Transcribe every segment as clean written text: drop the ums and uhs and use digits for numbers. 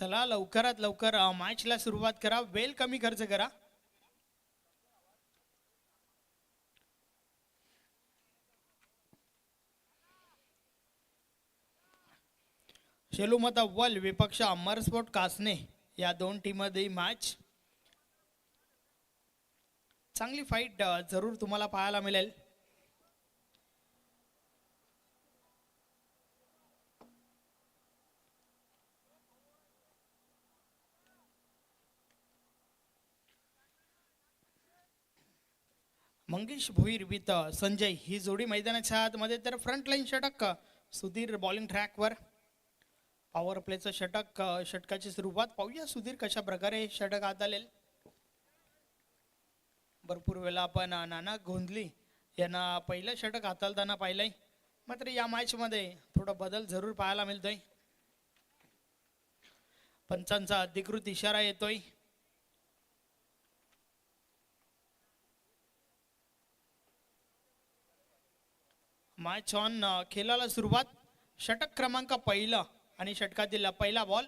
चला लवकरात लवकर मॅचला सुरुवात करा. वेळ कमी खर्च करा. शेलूमता वल विपक्ष अमरस्पोर्ट कासने या दोन टीम मध्ये मॅच. चांगली फाईट जरूर तुम्हाला पाहायला मिळेल. मंगेश भोईर विथ संजय ही जोडी मैदानाच्या आतमध्ये. तर फ्रंट लाईन षटक सुधीर बॉलिंग ट्रॅकवर. पॉवर प्लेचं षटक. षटकाची सुरुवात पाहूया सुधीर कशा प्रकारे षटक हाताळेल. भरपूर वेळा आपण नाना गोंधली यांना पहिलं षटक हाताळताना पाहिलंय. मात्र या मॅच मध्ये थोडा बदल जरूर पाहायला मिळतोय. पंचांचा अधिकृत इशारा येतोय. Match on. खेळाला सुरुवात. षटक क्रमांक पहिला आणि षटकातील पहिला बॉल.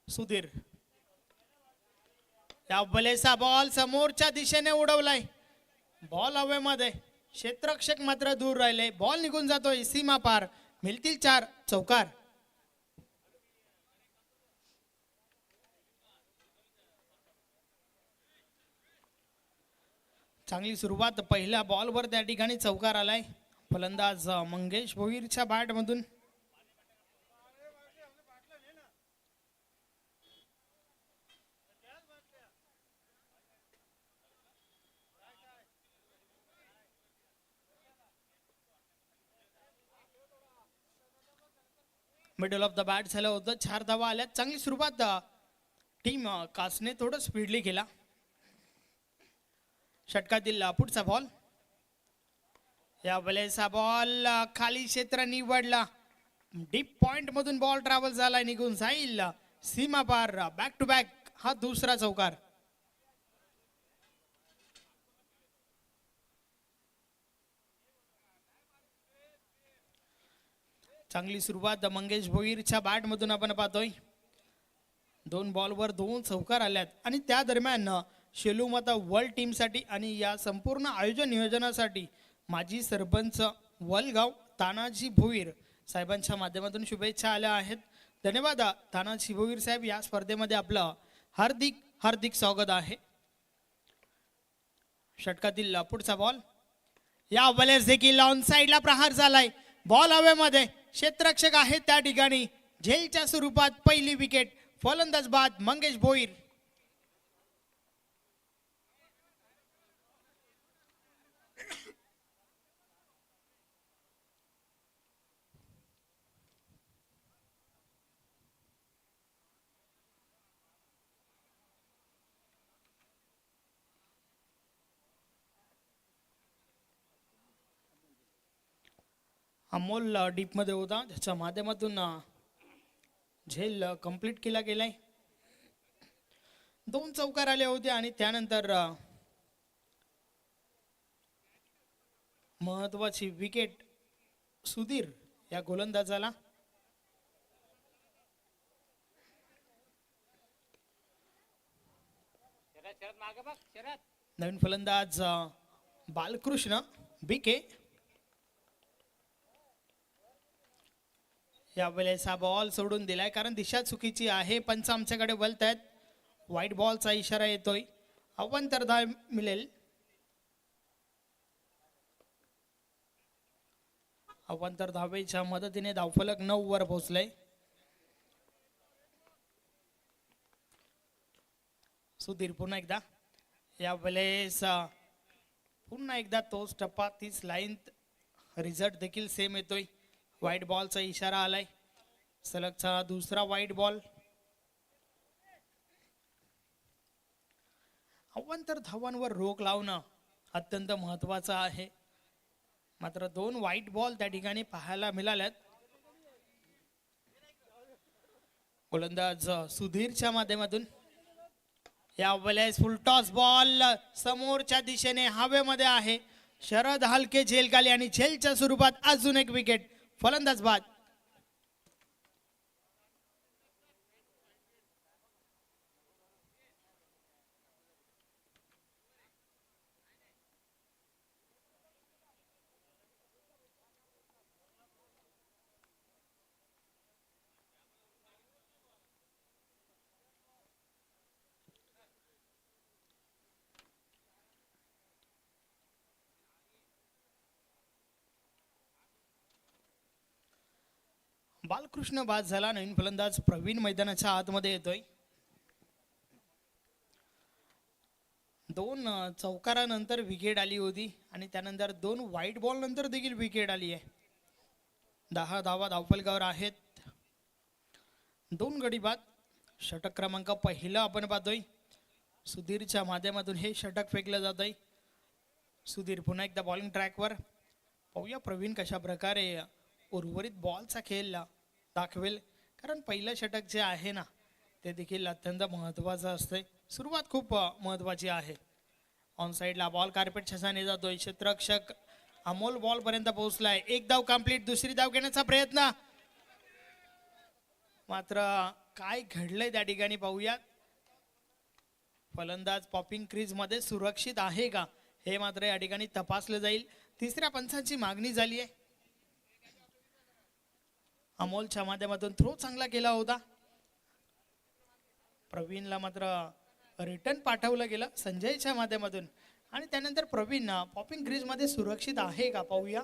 सुधीर या बलेचा बॉल समोरच्या दिशेने उडवलाय. बॉल हवेमध्ये. क्षेत्ररक्षक मात्र दूर राहिले. बॉल निघून जातोय सीमा पार. मिळतील 4 चौकार. चांगली सुरुवात. पहिल्या बॉलवर त्या ठिकाणी चौकार आलाय. फलंदाज मंगेश भोईरच्या बॅट मधून. मिडल ऑफ द बॅट झालं होतं. 4 धावा आल्या. चांगली सुरुवात. टीम कासने थोडं स्पीडली केला. षटकातील पुढचा बॉल. या वेळेचा बॉल खाली क्षेत्र निवडला. डीप पॉइंट मधून बॉल ट्रॅव्हल झाला. निघून जाईल सीमा पार. बॅक टू बॅक हा दुसरा चौकार. चांगली सुरुवात मंगेश भोईरच्या बॅट मधून आपण पाहतोय. 2 बॉलवर 2 चौकार आल्यात. आणि त्या दरम्यान शेलूमता वर्ल्ड टीम साठी आणि या संपूर्ण आयोजन नियोजनासाठी माजी सरपंच वलगाव तानाजी भोईर साहेबांच्या माध्यमातून शुभेच्छा आल्या आहेत. धन्यवाद तानाजी भोईर साहेब. या स्पर्धेमध्ये आपलं हार्दिक हार्दिक स्वागत आहे. षटकातील पुढचा बॉल. या वेळेस देखील ऑन साइडला प्रहार झालाय. बॉल हवेमध्ये. क्षेत्ररक्षक आहे त्या ठिकाणी. झेलच्या स्वरूपात पहिली विकेट. फलंदाज बाद मंगेश भोईर. अमोल डीप मध्ये होता. त्याच्या माध्यमातून झेल कंप्लीट केला गेलाय. 2 चौकार आले होते आणि त्यानंतर महत्वाची विकेट सुधीर या गोलंदाजाला. नवीन फलंदाज बालकृष्ण बीके. या वेळेचा बॉल सोडून दिलाय कारण दिशा चुकीची आहे. पंच आमच्याकडे वळत आहेत. व्हाईट बॉलचा इशारा येतोय. अवांतर धाव मिळेल. अवांतर धावेच्या मदतीने धावफलक 9 वर पोहोचलाय. सुधीर पुन्हा एकदा. या वेळेस पुन्हा एकदा तोच टप्पा 30 लाईन. रिझल्ट देखील सेम येतोय. व्हाईट बॉलचा इशारा आलाय. सलगचा दुसरा व्हाईट बॉल. अवांतर धावांवर रोख लावणं अत्यंत महत्वाचं आहे. मात्र 2 व्हाईट बॉल त्या ठिकाणी पाहायला मिळाल्यात. गोलंदाज सुधीरच्या माध्यमातून. या वेळेस फुल टॉस बॉल समोरच्या दिशेने हवेमध्ये आहे. शरद हलके झेल खाली आणि झेलच्या स्वरूपात अजून एक विकेट. फलंदाज बाद. बालकृष्ण बाद झाला. नवीन फलंदाज प्रवीण मैदानाच्या आतमध्ये येतोय. दोन चौकारानंतर विकेट आली होती आणि त्यानंतर दोन व्हाईट बॉल नंतर देखील विकेट आली आहे. 10 धावा धावफलकावर आहेत. 2 गडी बाद. षटक क्रमांक पहिला आपण पाहतोय. सुधीरच्या माध्यमातून हे षटक फेकलं जात आहे. सुधीर पुन्हा एकदा बॉलिंग ट्रॅकवर. पाहूया प्रवीण कशा प्रकारे उर्वरित बॉलचा खेळ दाखवेल, कारण पहिलं षटक जे आहे ना ते देखील अत्यंत महत्त्वाचं असतंय. सुरुवात खूप महत्त्वाची आहे. ऑन साईडला बॉल कार्पेट छसाने जातोय. क्षेत्ररक्षक अमोल बॉल पर्यंत पोहोचलाय. एक धाव कंप्लीट. दुसरी धाव घेण्याचा प्रयत्न, मात्र काय घडलंय त्या ठिकाणी पाहूया. फलंदाज पॉपिंग क्रीज मध्ये सुरक्षित आहे का हे मात्र या ठिकाणी तपासलं जाईल. तिसऱ्या पंचांची मागणी झाली आहे. अमोलच्या माध्यमातून थ्रो चांगला केला होता. प्रवीणला मात्र रिटर्न पाठवलं गेलं संजयच्या माध्यमातून आणि त्यानंतर प्रवीण पॉपिंग क्रीज मध्ये सुरक्षित आहे का पाहूया.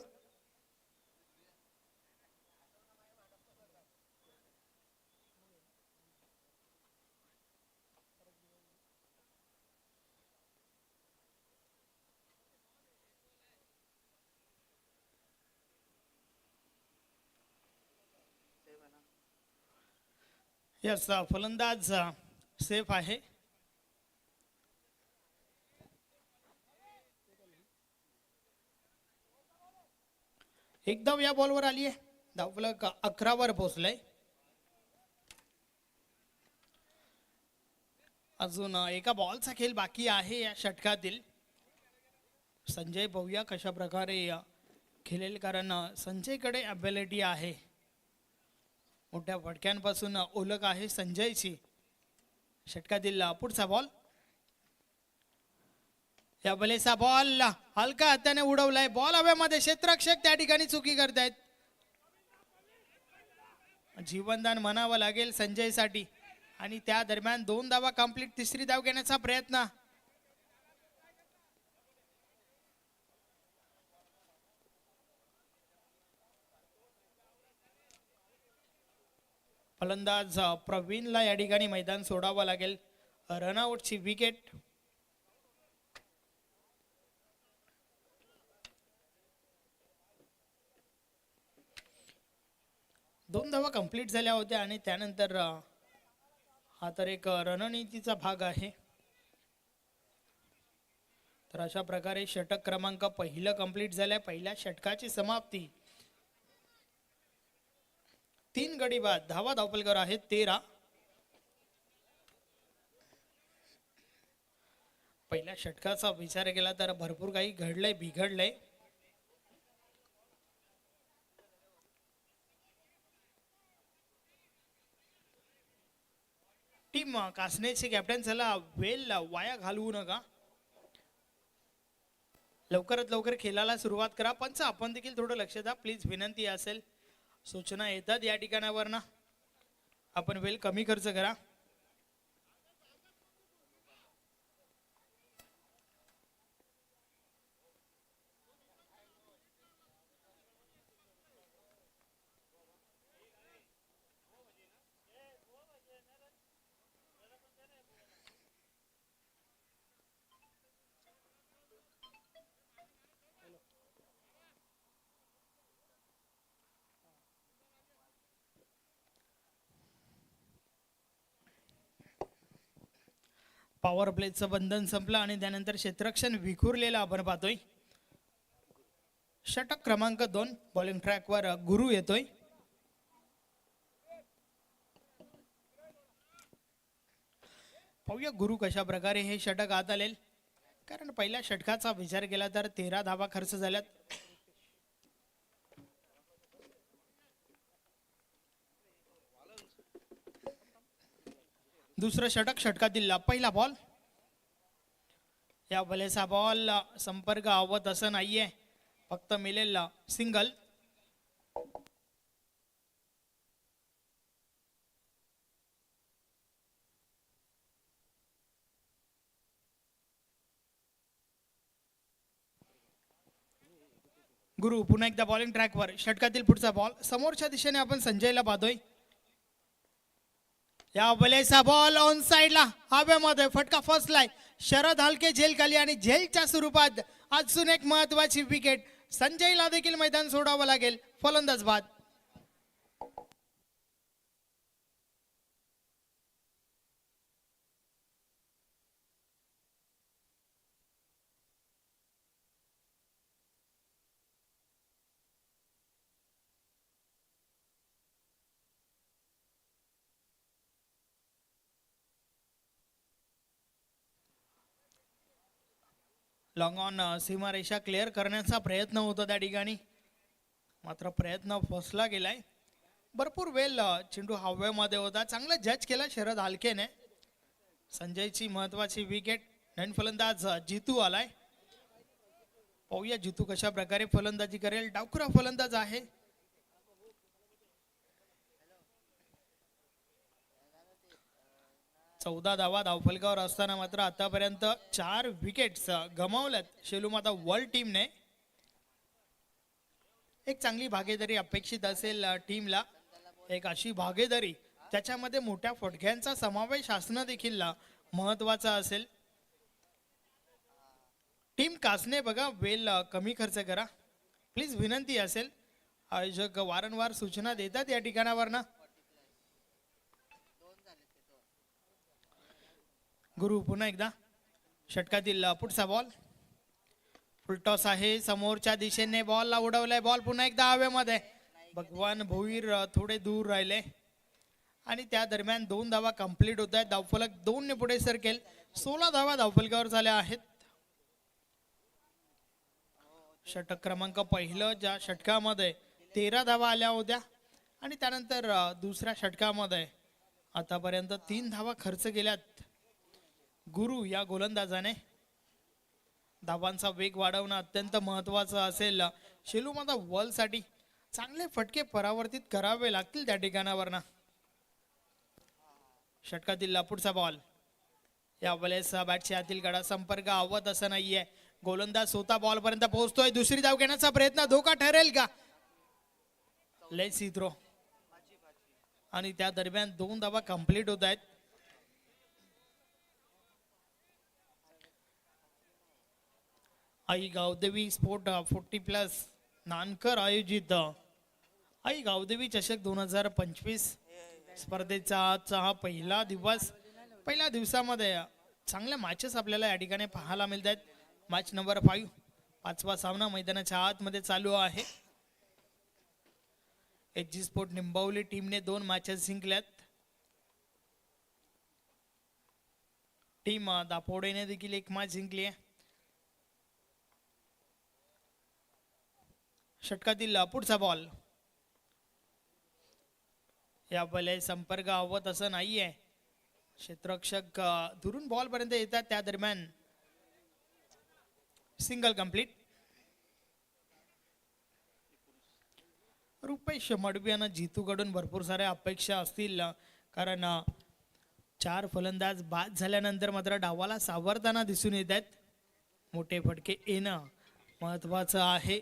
यस, फलंदाज सेफ आहे. एक धाव या बॉलवर आली आहे. धावफलक 11 वर पोहोचलंय. अजून एका बॉलचा खेळ बाकी आहे या षटकातील. संजय पाहूया कशा प्रकारे खेळेल, कारण संजयकडे ॲबिलिटी आहे. मोठ्या फटक्यांपासून ओळख आहे संजयची. षटकातील पुढचा बॉल. या बलेचा बॉल हलका हाताने उडवलाय. बॉल हवेमध्ये. क्षेत्ररक्षक त्या ठिकाणी चुकी करतायत. जीवनदान म्हणावं लागेल संजयसाठी आणि त्या दरम्यान 2 धावा कंप्लीट. तिसरी धाव घेण्याचा प्रयत्न. फलंदाज प्रवीणला या ठिकाणी मैदान सोडावं लागेल. रनआउटची विकेट. दोन धावा कंप्लीट झाल्या होत्या आणि त्यानंतर हा तर एक रणनीतीचा भाग आहे. तर अशा प्रकारे षटक क्रमांक पहिलं कंप्लीट झालंय. पहिल्या षटकाची समाप्ती. 3 गडी बाद. धावा धावफलकावर आहेत 13. पहिल्या षटकाचा विचार केला तर भरपूर काही घडलंय, बिघडलंय. टीम कासनेचे कॅप्टन चला वेल वाया घालवू नका. लवकरात लवकर खेळाला सुरुवात करा. पंच आपण देखील थोडं लक्ष द्या प्लीज, विनंती असेल. सूचना येतात या ठिकाणावर ना. आपण वेल कमी खर्च करा. पॉवर प्लेचं बंधन संपलं आणि त्यानंतर क्षेत्ररक्षण विखुरलेलं आपण पाहतोय. षटक क्रमांक 2 बॉलिंग ट्रॅकवर गुरु येतोय. पाहूया गुरु कशा प्रकारे हे षटक आत आलेल, कारण पहिल्या षटकाचा विचार केला तर 13 धावा खर्च झाल्यात. दुसरं षटक. षटकातील पहिला बॉल. या बलेचा बॉल संपर्क आवत असं नाहीये, फक्त मिळेल सिंगल. गुरु पुन्हा एकदा बॉलिंग ट्रॅकवर. षटकातील पुढचा बॉल समोरच्या दिशेने आपण संजयला पाहतोय. या बलेचा बॉल ऑन साइडला हवेमध्ये फटका फसलाय. शरद हलके झेल खाली आणि झेलच्या स्वरूपात अजून एक महत्वाची विकेट. संजयला देखील मैदान सोडावं लागेल. फलंदाज बाद. लॉंग ऑन सीमारेषा क्लिअर करण्याचा प्रयत्न होता त्या ठिकाणी, मात्र प्रयत्न फसला गेलाय. भरपूर वेळ चेंडू हवेमध्ये होता. चांगला जज केला शरद हालकेने. संजयची महत्वाची विकेट. नवीन फलंदाज जितू आलाय. पाहूया जितू कशा प्रकारे फलंदाजी करेल. डावखुरा फलंदाज आहे. चौदा धावा धावफलकावर असताना मात्र आतापर्यंत 4 विकेट्स गमावल्यात शेलूमाता वर्ल्ड टीमने. एक चांगली भागीदारी अपेक्षित असेल टीमला. एक अशी भागीदारी त्याच्यामध्ये मोठ्या फटक्यांचा समावेश असणं देखील महत्वाचा असेल. टीम कासने बघा वेळ कमी खर्च करा प्लीज, विनंती असेल. आयोजक वारंवार सूचना देतात या ठिकाणावर. गुरु पुन्हा एकदा षटकातील पुढचा बॉल. फुलटॉस आहे. समोरच्या दिशेने बॉलला उडवलाय. बॉल पुन्हा एकदा हवेमध्ये. भगवान भोईर थोडे दूर राहिले आणि त्या दरम्यान 2 धावा कंप्लीट होत आहेत. धावफलक 2 ने पुढे सरकेल. 16 धावा धावफलकावर झाल्या आहेत. षटक क्रमांक पहिलं ज्या षटकामध्ये 13 धावा आल्या होत्या आणि त्यानंतर दुसऱ्या षटकामध्ये आतापर्यंत 3 धावा खर्च केल्यात. गुरु या गोलंदाजाने धावांचा वेग वाढवणं अत्यंत महत्वाचं असेल. शेलूमाता वर्ल्ड साठी चांगले फटके परावर्तित करावे लागतील त्या ठिकाणावर. षटकातील पुढचा बॉल. या वेळेस बॅटच्या आतील गडा संपर्क आवत असं नाहीये. गोलंदाज स्वतः बॉल पर्यंत पोहोचतोय. दुसरी धाव घेण्याचा प्रयत्न धोका ठरेल का? लेट्स थ्रो आणि त्या दरम्यान 2 धावा कंप्लीट होत आहेत. आई गावदेवी स्पोर्ट 40+ नानकर आयोजित आई गावदेवी चषक 2025 स्पर्धेचा आजचा हा पहिला दिवस. पहिल्या दिवसामध्ये चांगल्या मॅचेस आपल्याला या ठिकाणी पाहायला मिळत आहेत. मॅच नंबर 5 5वा सामना मैदानाच्या आतमध्ये चालू आहे. एचजी स्पोर्ट निंबावली टीमने 2 मॅचेस जिंकल्यात. टीम दापोडेने देखील 1 मॅच जिंकली आहे. षटकातील पुढचा बॉल. या बॉल संपर्क आवत असं नाहीये. क्षेत्ररक्षक दुरून बॉल पर्यंत येतात. त्या दरम्यान सिंगल कंप्लीट. रुपेश मडवी यांना जितूकडून भरपूर साऱ्या अपेक्षा असतील, कारण 4 फलंदाज बाद झाल्यानंतर मात्र डावाला सावरताना दिसून येत आहेत. मोठे फटके येणं महत्वाचं आहे.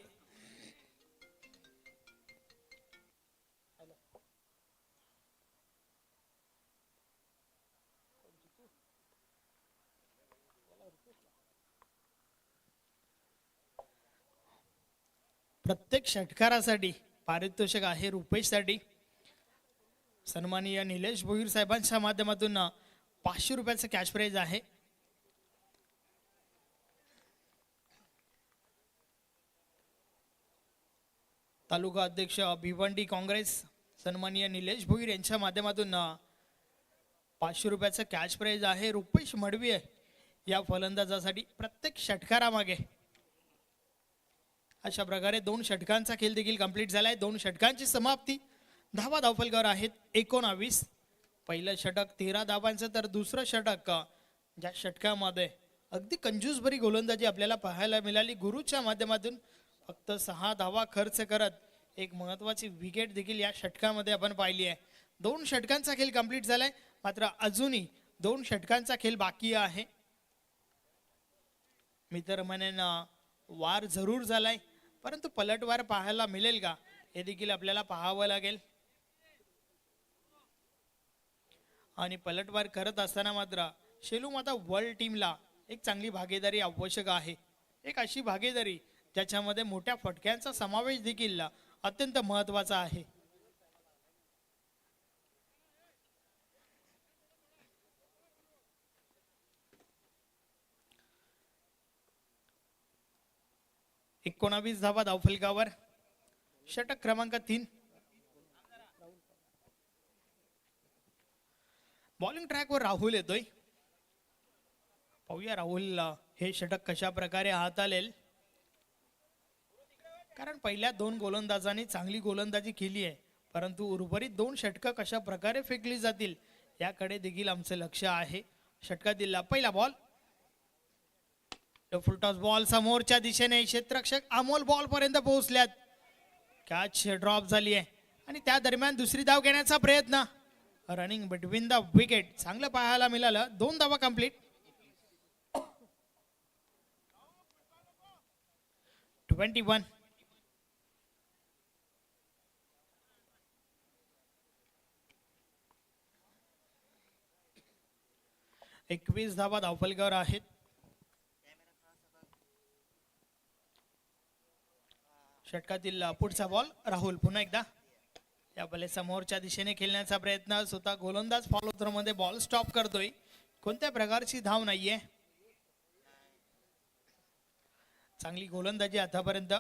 प्रत्येक षटकारासाठी पारितोषिक आहे रुपेश साठी. सन्माननीय निलेश भोईर साहेबांच्या माध्यमातून 500 रुपयाचं कॅश प्राइज आहे. तालुका अध्यक्ष भिवंडी काँग्रेस सन्माननीय निलेश भोईर यांच्या माध्यमातून 500 रुपयाचं कॅश प्राइज आहे. रुपेश मडवी या फलंदाजासाठी प्रत्येक षटकारामागे. अशा प्रकारे 2 षटकांचा खेळ देखील कंप्लीट झालाय. 2 षटकांची समाप्ती. धावा धावफलकावर आहेत 19. पहिलं षटक 13 धावांचं, तर दुसरं षटक ज्या षटकामध्ये अगदी कंजूसभरी गोलंदाजी आपल्याला पाहायला मिळाली. गुरुच्या माध्यमातून फक्त 6 धावा खर्च करत एक महत्वाची विकेट देखील या षटकामध्ये आपण पाहिली आहे. 2 षटकांचा खेळ कंप्लीट झालाय, मात्र अजूनही 2 षटकांचा खेळ बाकी आहे. मी तर म्हणेन वार जरूर झालाय, परंतु पलटवार पाहायला मिळेल का हे देखील आपल्याला पाहावं लागेल. आणि पलटवार करत असताना मात्र शेलू माता वर्ल्ड टीमला एक चांगली भागीदारी आवश्यक आहे. एक अशी भागीदारी ज्याच्यामध्ये मोठ्या फटक्यांचा समावेश देखील अत्यंत महत्वाचा आहे. एकोणावीस धावा धावफलकावर. षटक क्रमांक 3. बॉलिंग ट्रॅकवर राहुल येतोय. पाहूया राहुल हे षटक कशा प्रकारे हाताळेल, कारण पहिल्या 2 गोलंदाजांनी चांगली गोलंदाजी केली आहे, परंतु उर्वरित 2 षटकं कशा प्रकारे फेकली जातील याकडे देखील आमचं लक्ष आहे. षटकातील पहिला बॉल, फुलटॉस बॉल समोरच्या दिशेने. क्षेत्ररक्षक अमोल बॉल पर्यंत पोहोचल्यात. कॅच ड्रॉप झाली आहे आणि त्या दरम्यान दुसरी धाव घेण्याचा प्रयत्न. रनिंग बिटवीन द विकेट चांगलं पाहायला मिळालं. 2 धावा कंप्लीट. 21. एकवीस धावा धावफलकावर आहेत. षटकातील पुढचा बॉल राहुल पुन्हा एकदा या बले समोरच्या दिशेने खेळण्याचा प्रयत्न. स्वतः गोलंदाज फॉलो थ्रो मध्ये बॉल स्टॉप करतोय. कोणत्या प्रकारची धाव नाहीये. चांगली गोलंदाजी आतापर्यंत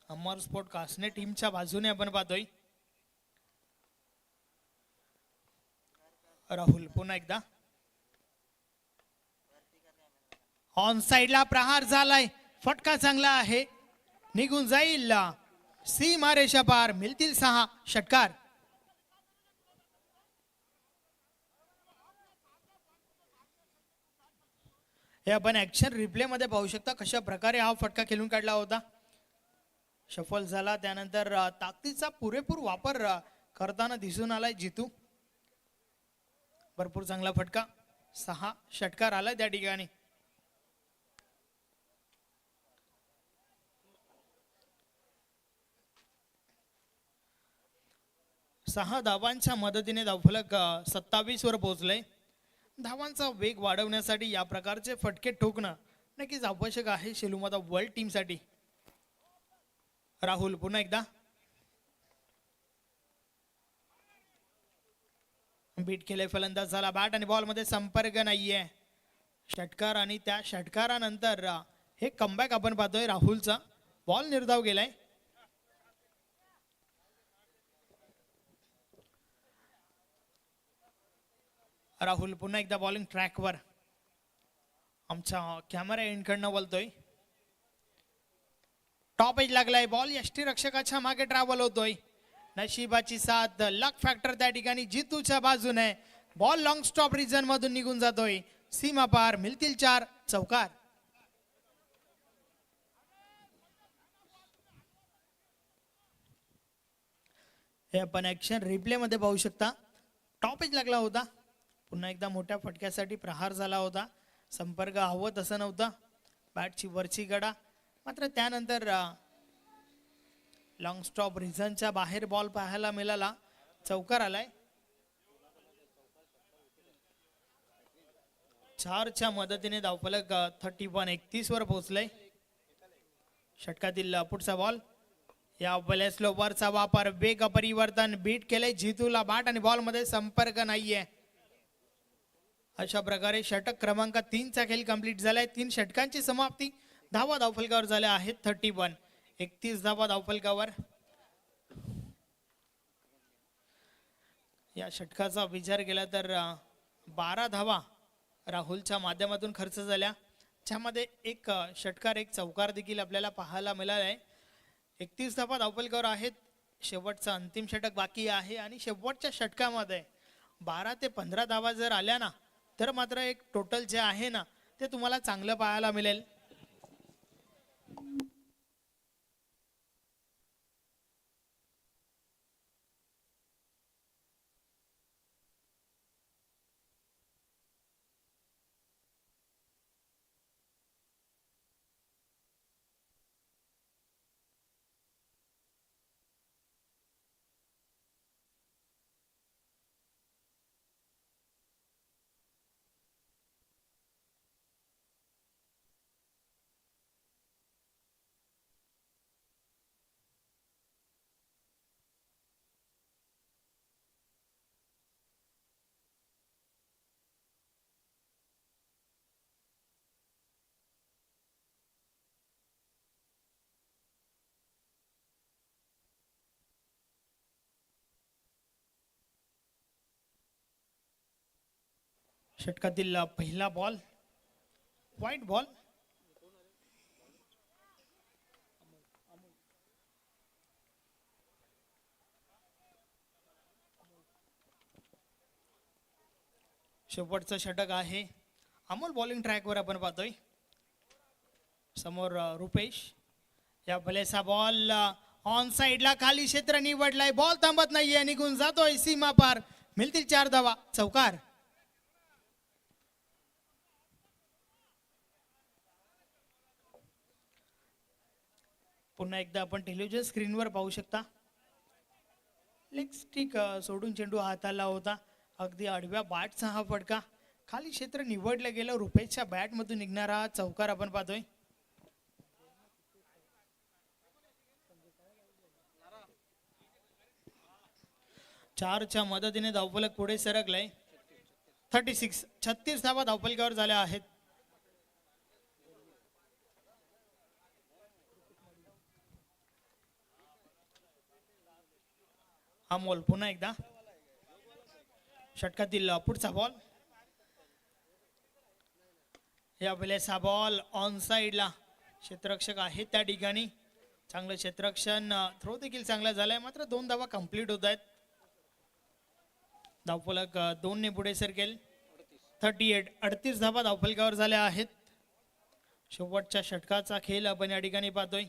अमर स्पोर्ट कासने टीमच्या बाजूने आपण पाहतोय. राहुल पुन्हा एकदा ऑन साइडला प्रहार झालाय. फटका चांगला आहे, निघून जाईल. सीमा रेषा पार, मिळतील 6. षटकार. हे आपण ऍक्शन रिप्ले मध्ये पाहू शकता कशा प्रकारे हा फटका खेळून काढला होता. सफल झाला, त्यानंतर ताकदीचा पुरेपूर वापर करताना दिसून आलाय जितू. भरपूर चांगला फटका. 6 षटकार आलाय त्या ठिकाणी. 6 धावांच्या मदतीने धावफलक 27 वर पोहोचले. धावांचा वेग वाढवण्यासाठी या प्रकारचे फटके ठोकणं नक्कीच आवश्यक आहे शेलूमाता वर्ल्ड टीम साठी. राहुल पुन्हा एकदा बीट केले. फलंदाज झाला. बॅट आणि बॉल मध्ये संपर्क नाहीये. षटकार आणि त्या षटकारानंतर हे कमबॅक आपण पाहतोय राहुलचा. बॉल निर्धाव गेलाय. राहुल पुन्हा एकदा बॉलिंग ट्रॅकवर. आमचा कॅमेरा एंडकडनं बोलतोय. टॉप एज लागलाय. बॉल यष्टीरक्षकाच्या मागे ट्रॅव्हल होतोय. नशिबाची साथ, लक फॅक्टर त्या ठिकाणी जितूच्या बाजूने. बॉल लॉंग स्टॉप रिजन मधून निघून जातोय. सीमा पार, मिळतील 4. चौकार. हे आपण ऍक्शन रिप्ले मध्ये पाहू शकता. टॉप एज लागला होता. पुन्हा एकदा मोठ्या फटक्यासाठी प्रहार झाला होता. संपर्क हवं तसं नव्हता. बॅटची वरची गडा मात्र त्यानंतर लॉंग स्टॉप रिझनच्या बाहेर बॉल पाहायला मिळाला. चौकार आलाय. 4च्या मदतीने धावफलक 31 वर पोहोचलंय. षटकातील पुढचा बॉल. या बॉल स्लोवरचा वापर, वेग परिवर्तन, बीट केले जितूला. बॅट आणि बॉल मध्ये संपर्क नाहीये. अशा प्रकारे षटक क्रमांक 3चा खेळ कंप्लीट झालाय. 3 षटकांची समाप्ती. धावा धावफलकावर झाल्या आहेत 31. 31 धावा धावफलकावर. या षटकाचा विचार केला तर 12 धावा राहुलच्या माध्यमातून खर्च झाल्या, ज्यामध्ये एक षटकार, एक चौकार देखील आपल्याला पाहायला मिळालाय. 31 धावा धावफलकावर आहेत. शेवटचं अंतिम षटक बाकी आहे आणि शेवटच्या षटकामध्ये 12 ते 15 धावा जर आल्या ना तर मात्र एक टोटल जे आहे ना ते तुम्हाला चांगलं पाहायला मिळेल. षटकातील पहिला बॉल व्हाईट बॉल. शेवटचं षटक आहे. अमोल बॉलिंग ट्रॅकवर आपण पाहतोय. समोर रुपेश. या भलेसा बॉल ऑन साइडला खाली क्षेत्र निवडलाय. बॉल थांबत नाहीये, निघून जातोय सीमा पार. मिळतील 4 धावा. चौकार. पुन्हा एकदा आपण टेलिव्हिजन स्क्रीनवर पाहू शकता. लेग स्टिक सोडून चेंडू हाताला होता. अगदी आडव्या बॅटचा हा फटका. खाली क्षेत्र निवडलं गेलं. रुपेशच्या बॅट मधून निघणारा चौकार आपण पाहतोय. चारच्या मदतीने धावफलक पुढे सरकलाय. 36 धावा धावफलकावर झाल्या आहेत. अमोल पुन्हा एकदा. षटकातील पुढचा बॉल. या वेळेस हा बॉल ऑन साइडला. क्षेत्ररक्षक आहे त्या ठिकाणी. चांगलं क्षेत्ररक्षण. थ्रो देखील चांगला झालाय. मात्र 2 धावा कंप्लीट होत आहेत. धावफलक 2 ने पुढे सरकेल. 38 धावा धावफलकावर झाल्या आहेत. शेवटच्या षटकाचा खेळ आपण या ठिकाणी पाहतोय.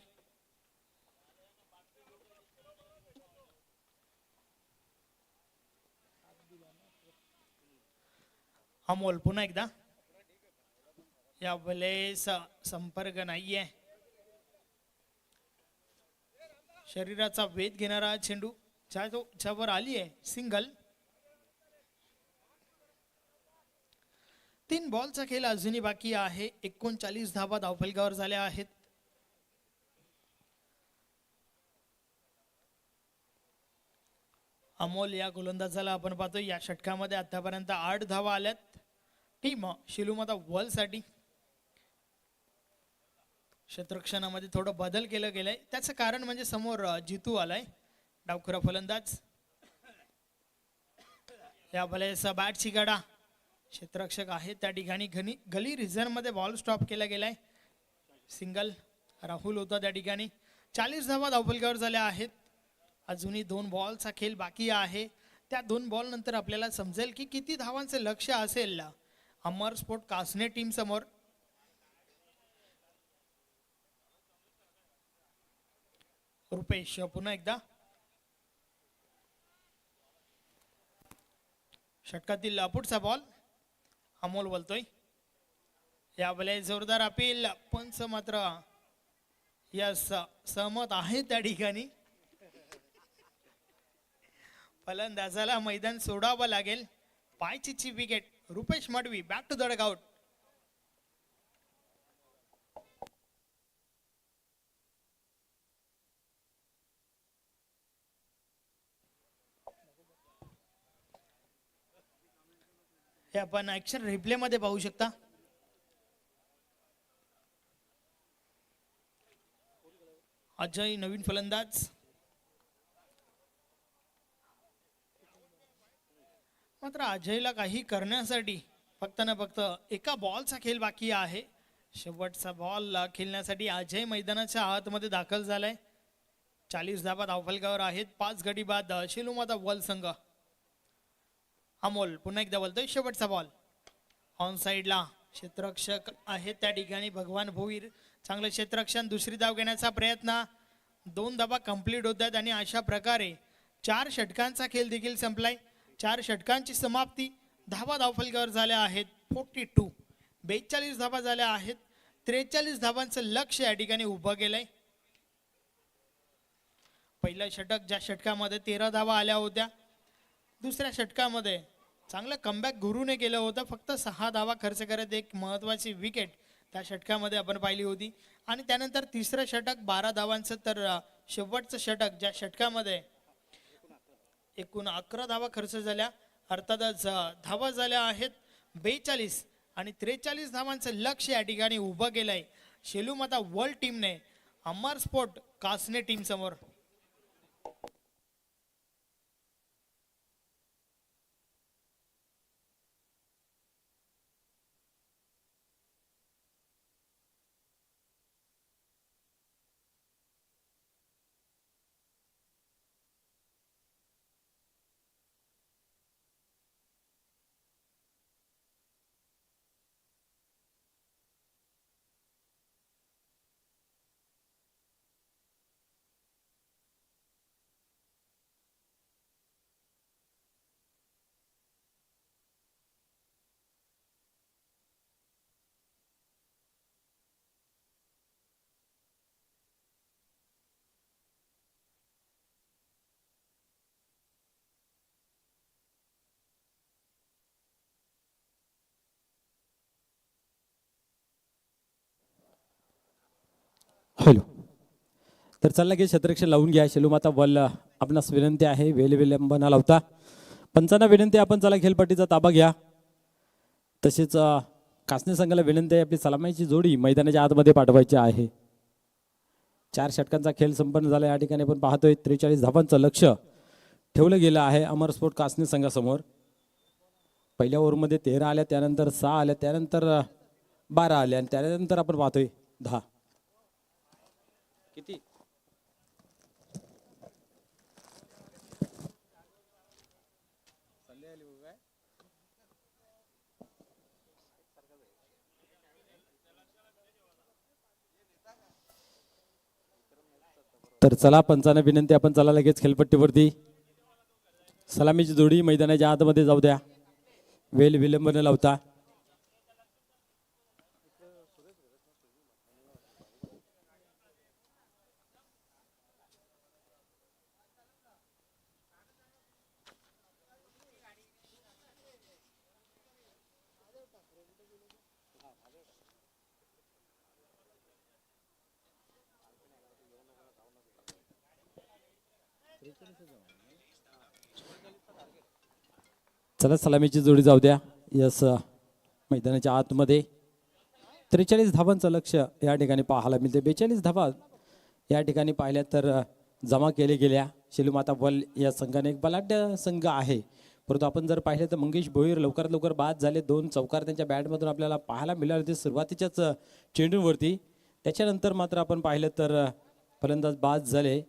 अमोल पुन्हा एकदा. या वेळेस संपर्क नाहीये. शरीराचा वेध घेणारा चेंडू ज्यावर आली आहे. सिंगल. 3 बॉलचा खेळ अजूनही बाकी आहे. 39 धावा धावफलकावर झाल्या आहेत. अमोल या गोलंदाजाला आपण पाहतो. या षटकामध्ये आतापर्यंत 8 धावा आल्यात. टीम शिलूमाता वर्ल्ड साठी. क्षेत्ररक्षणामध्ये थोडं बदल केलं गेलंय. त्याचं कारण म्हणजे समोर जितू आलाय. डावखुरा फलंदाज. या भलेसा बॅटची गाडा. क्षेत्ररक्षक आहे त्या ठिकाणी. गली रिझन मध्ये बॉल स्टॉप केला गेलाय. सिंगल. राहुल होता त्या ठिकाणी. 40 धावा धावफलकावर झाल्या आहेत. अजूनही 2 बॉलचा खेळ बाकी आहे. त्या 2 बॉल नंतर आपल्याला समजेल की किती धावांचे लक्ष असेल अमर स्पोर्ट कासने टीम समोर. रुपेश पुन्हा एकदा. षटकातील पुढचा बॉल. अमोल बोलतोय. यावेळेस जोरदार अपील. पंच मात्र यस सहमत आहे त्या ठिकाणी. फलंदाजाला मैदान सोडावं लागेल. पायचीची wicket. Rupesh Madvi back to the dugout. हे आपण ऍक्शन रिप्ले मध्ये पाहू शकता. अजय नवीन फलंदाज. मात्र अजयला काही करण्यासाठी फक्त ना फक्त एका बॉलचा खेळ बाकी आहे. शेवटचा बॉल खेळण्यासाठी अजय मैदानाच्या आतमध्ये दाखल झालाय. 40 धावा धावफलकावर आहेत. 5 गडी बाद शिलूमाता वर्ल्ड संघ. अमोल पुन्हा एकदा बोलतोय. शेवटचा बॉल ऑन साइडला. क्षेत्ररक्षक आहे त्या ठिकाणी भगवान भोईर. चांगलं क्षेत्ररक्षण. दुसरी धाव घेण्याचा प्रयत्न. 2 धावा कंप्लीट होत आहेत आणि अशा प्रकारे 4 षटकांचा खेळ देखील संपलाय. 4 षटकांची समाप्ती. धावा धावफलकावर झाल्या आहेत 42. 42 धावा झाल्या आहेत. 43 धावांचं लक्ष या ठिकाणी उभं केलंय. पहिलं षटक ज्या षटकामध्ये 13 धावा आल्या होत्या. दुसऱ्या षटकामध्ये चांगलं कमबॅक गुरुने केलं होतं. फक्त 6 धावा खर्च करत एक महत्वाची विकेट त्या षटकामध्ये आपण पाहिली होती. आणि त्यानंतर तिसरं षटक 12 धावांचं. तर शेवटचं षटक ज्या षटकामध्ये एकूण 11 धावा खर्च झाल्या. अर्थातच धावा झाल्या आहेत 42 आणि 43 धावांचं लक्ष या ठिकाणी उभं केलंय शेलूमाता वर्ल्ड टीमने अमर स्पोर्ट कासने टीम समोर. हॅलो. तर चला की क्षेत्ररक्षण लावून घ्या. शेलूमाता बॉल आपणास विनंती आहे, वेल विलंब न लावता पंचांना विनंती आपण चला खेळपट्टीचा ताबा घ्या. तसेच कासने संघाला विनंती आहे आपली सलामीची जोडी मैदानाच्या आतमध्ये पाठवायची आहे. 4 षटकांचा खेळ संपन्न झाला. या ठिकाणी आपण पाहतोय 43 धावांचं लक्ष ठेवलं गेलं आहे अमर स्पोर्ट कासने संघासमोर. पहिल्या ओव्हरमध्ये 13 आल्या, त्यानंतर 6 आल्या, त्यानंतर 12 आल्या आणि त्यानंतर आपण पाहतोय 10. किती तर चला पंचांना विनंती आपण चला लगेच खेळपट्टीवरती सलामीची जोडी मैदानाच्या आतमध्ये जाऊ द्या, वेल विलंब न लावता. चला सलामीची जोडी जाऊ द्या. यस मैदानाच्या आतमध्ये 43 धावांचं लक्ष या ठिकाणी पाहायला मिळते. 42 धावा या ठिकाणी पाहिल्या तर जमा केले गेल्या. शेलूमाता बॉल या संघाने एक बलाढ्य संघ आहे, परंतु आपण जर पाहिले तर मंगेश भोईर लवकरात लवकर बाद झाले. 2 चौकार त्यांच्या बॅटमधून आपल्याला पाहायला मिळाले होते सुरुवातीच्याच चेंडूवरती. त्याच्यानंतर मात्र आपण पाहिलं तर फलंदाज बाद झाले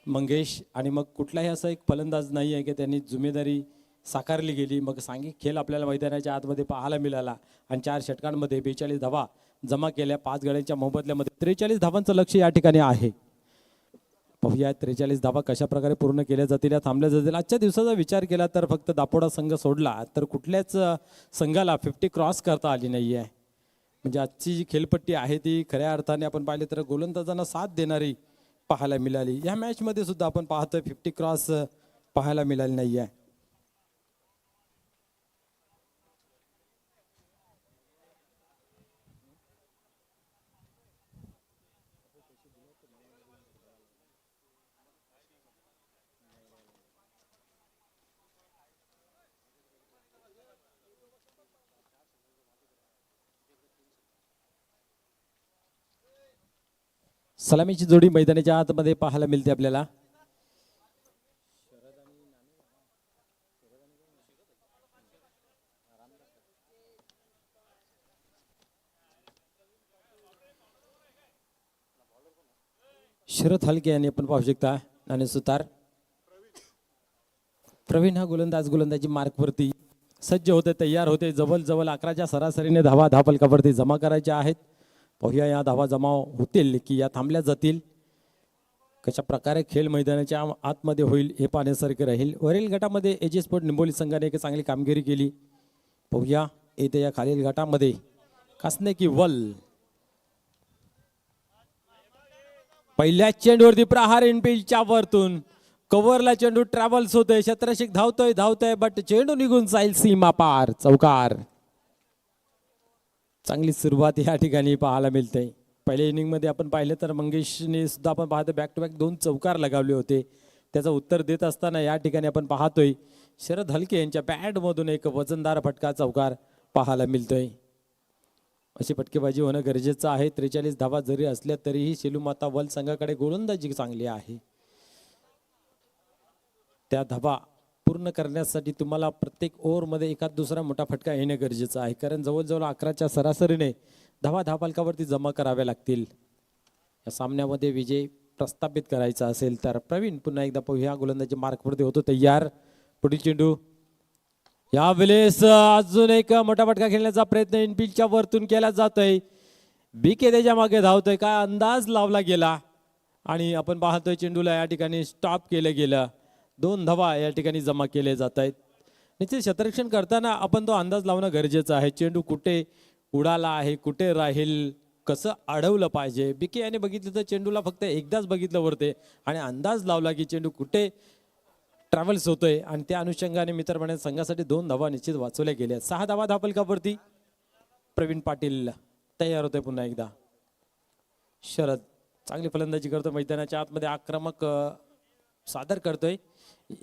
मंगेश, आणि मग कुठलाही असा एक फलंदाज नाही आहे की त्यांनी जिम्मेदारी साकारली गेली. मग सांघिक खेळ आपल्याला मैदानाच्या आतमध्ये पाहायला मिळाला आणि 4 षटकांमध्ये 42 धावा जमा केल्या 5 गड्यांच्या मोबदल्यामध्ये. 43 धावांचं लक्ष या ठिकाणी आहे. पाहूया 43 धावा कशा प्रकारे पूर्ण केल्या जातील या थांबल्या जातील. आजच्या दिवसाचा विचार केला तर फक्त दापोडा संघ सोडला तर कुठल्याच संघाला 50 क्रॉस करता आली नाही आहे. म्हणजे आजची जी खेळपट्टी आहे ती खऱ्या अर्थाने आपण पाहिले तर गोलंदाजांना साथ देणारी पाहायला मिळाली. या मॅचमध्ये सुद्धा आपण पाहतोय 50 क्रॉस पाहायला मिळाली नाही आहे. सलामीची जोडी मैदानाच्या आतमध्ये पाहायला मिळते आपल्याला. शरद हलके यांनी आपण पाहू शकता आणि सुतार प्रवीण हा गोलंदाजी मार्कवरती सज्ज होते, तयार होते. जवळ 11च्या सरासरीने धावा धावफलकावरती जमा करायच्या आहेत. पाहूया या धावा जमा होतील की या थांबल्या जातील. कशा प्रकारे खेळ मैदानाच्या आतमध्ये होईल हे पाहण्यासारखे राहील. वरील गटामध्ये एजी स्पोर्ट निंबोली संघाने एक चांगली कामगिरी केली. पाहूया येथे या खालील गटामध्ये कासने की वल. पहिल्या चेंडूवरती प्रहार इनफिल्डच्या वरतून कव्हरला चेंडू ट्रॅव्हल्स होतोय. क्षेत्ररक्षक धावतोय बट चेंडू निघून जाईल सीमा पार. चौकार. चांगली सुरुवात या ठिकाणी पाहायला मिळते. पहिल्या इनिंग मध्ये आपण पाहिलं तर मंगेशने सुद्धा आपण पाहतो बॅक टू बॅक 2 चौकार लगावले होते. त्याचं उत्तर देत असताना या ठिकाणी आपण पाहतोय शरद हलके यांच्या बॅटमधून एक वजनदार फटका चौकार पाहायला मिळतोय. अशी फटकेबाजी होणं गरजेचं आहे. 43 धावा जरी असल्या तरीही शेलूमाता वल संघाकडे गोलंदाजी चांगली आहे. त्या धावा पूर्ण करण्यासाठी तुम्हाला प्रत्येक ओव्हरमध्ये एखाद दुसरा मोठा फटका येणे गरजेचं आहे, कारण जवळजवळ 11च्या सरासरीने धावा धावफलकावरती जमा कराव्या लागतील. या सामन्यामध्ये विजय प्रस्थापित करायचा असेल तर प्रवीण पुन्हा एकदा ह्या गोलंदाजी मार्कवरती होतो तयार. पुढील चेंडू यावेळेस अजून एक मोठा फटका खेळण्याचा प्रयत्न इनफिल्डच्या वरतून केला जातोय. बीके त्याच्या मागे धावतोय. काय अंदाज लावला गेला आणि आपण पाहतोय चेंडूला या ठिकाणी स्टॉप केलं गेलं. 2 धावा या ठिकाणी जमा केले जात आहेत. निश्चित क्षेत्ररक्षण करताना आपण तो अंदाज लावणं गरजेचं आहे. चेंडू कुठे उडाला आहे, कुठे राहील, कसं अडवलं पाहिजे. बीके याने बघितलं तर चेंडूला फक्त एकदाच बघितलं वरते आणि अंदाज लावला की चेंडू कुठे ट्रॅव्हल्स होतोय आणि त्या अनुषंगाने मित्रमंडळ संघासाठी 2 धावा निश्चित वाचवल्या गेल्या. 6 धावा धावफलकावरती प्रवीण पाटील तयार होते पुन्हा एकदा. शरद चांगली फलंदाजी करतो, मैदानाच्या आतमध्ये आक्रमक सादर करतोय.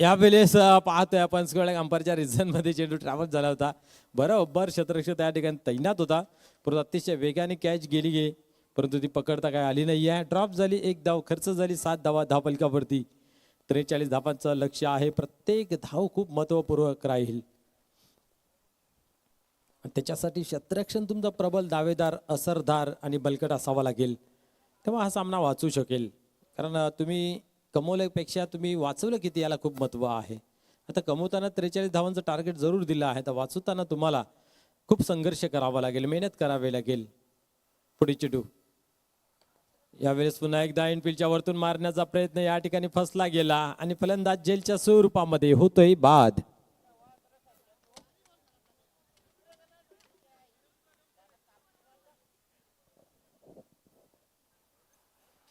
यावेळेस पाहतोय आपण स्क्वेअर अंपायरच्या रिझन मध्ये चेंडू ट्रॅव्हल झाला होता. बरोबर क्षेत्ररक्षक त्या ठिकाणी तैनात होता, परंतु अतिशय वेगाने कॅच गेली परंतु ती पकडता काय आली नाही आहे. ड्रॉप झाली, एक धाव खर्च झाली, 7 धावा धावफलकावरती. 43 धावांचं लक्ष आहे. प्रत्येक धाव खूप महत्वपूर्वक राहील. त्याच्यासाठी क्षेत्ररक्षण तुमचा प्रबल, दावेदार, असरदार आणि बलकट असावा लागेल, तेव्हा हा सामना वाचू शकेल. कारण तुम्ही कमवल्यापेक्षा तुम्ही वाचवलं किती याला खूप महत्व आहे. आता कमवताना 43 धावांचं टार्गेट जरूर दिलं आहे, तर वाचवताना तुम्हाला खूप संघर्ष करावा लागेल, मेहनत करावी लागेल. पुढे चेंडू यावेळेस पुन्हा एकदा इनफिल्डच्या वरतून मारण्याचा प्रयत्न या ठिकाणी फसला गेला आणि फलंदाज जेलच्या स्वरूपामध्ये होतोय बाद.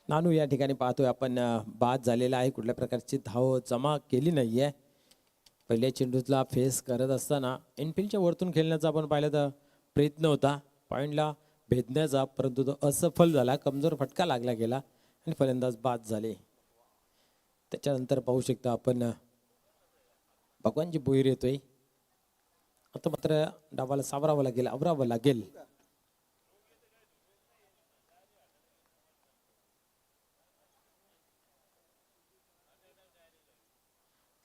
नानू या ठिकाणी पाहतोय आपण बाद झालेला आहे, कुठल्या प्रकारची धाव जमा केली नाहीये. पहिल्या चेंडूला फेस करत असताना इनफिल्डच्या वरतून खेळण्याचा आपण पाहिलं तर प्रयत्न होता पॉइंटला भेदण्याचा, परंतु तो असफल झाला. कमजोर फटका लागला गेला आणि फलंदाज बाद झाले. त्याच्यानंतर पाहू शकता आपण भगवानजी भोईर येतोय. आता मात्र डावाला सावरावं लागेल, आवरावं लागेल.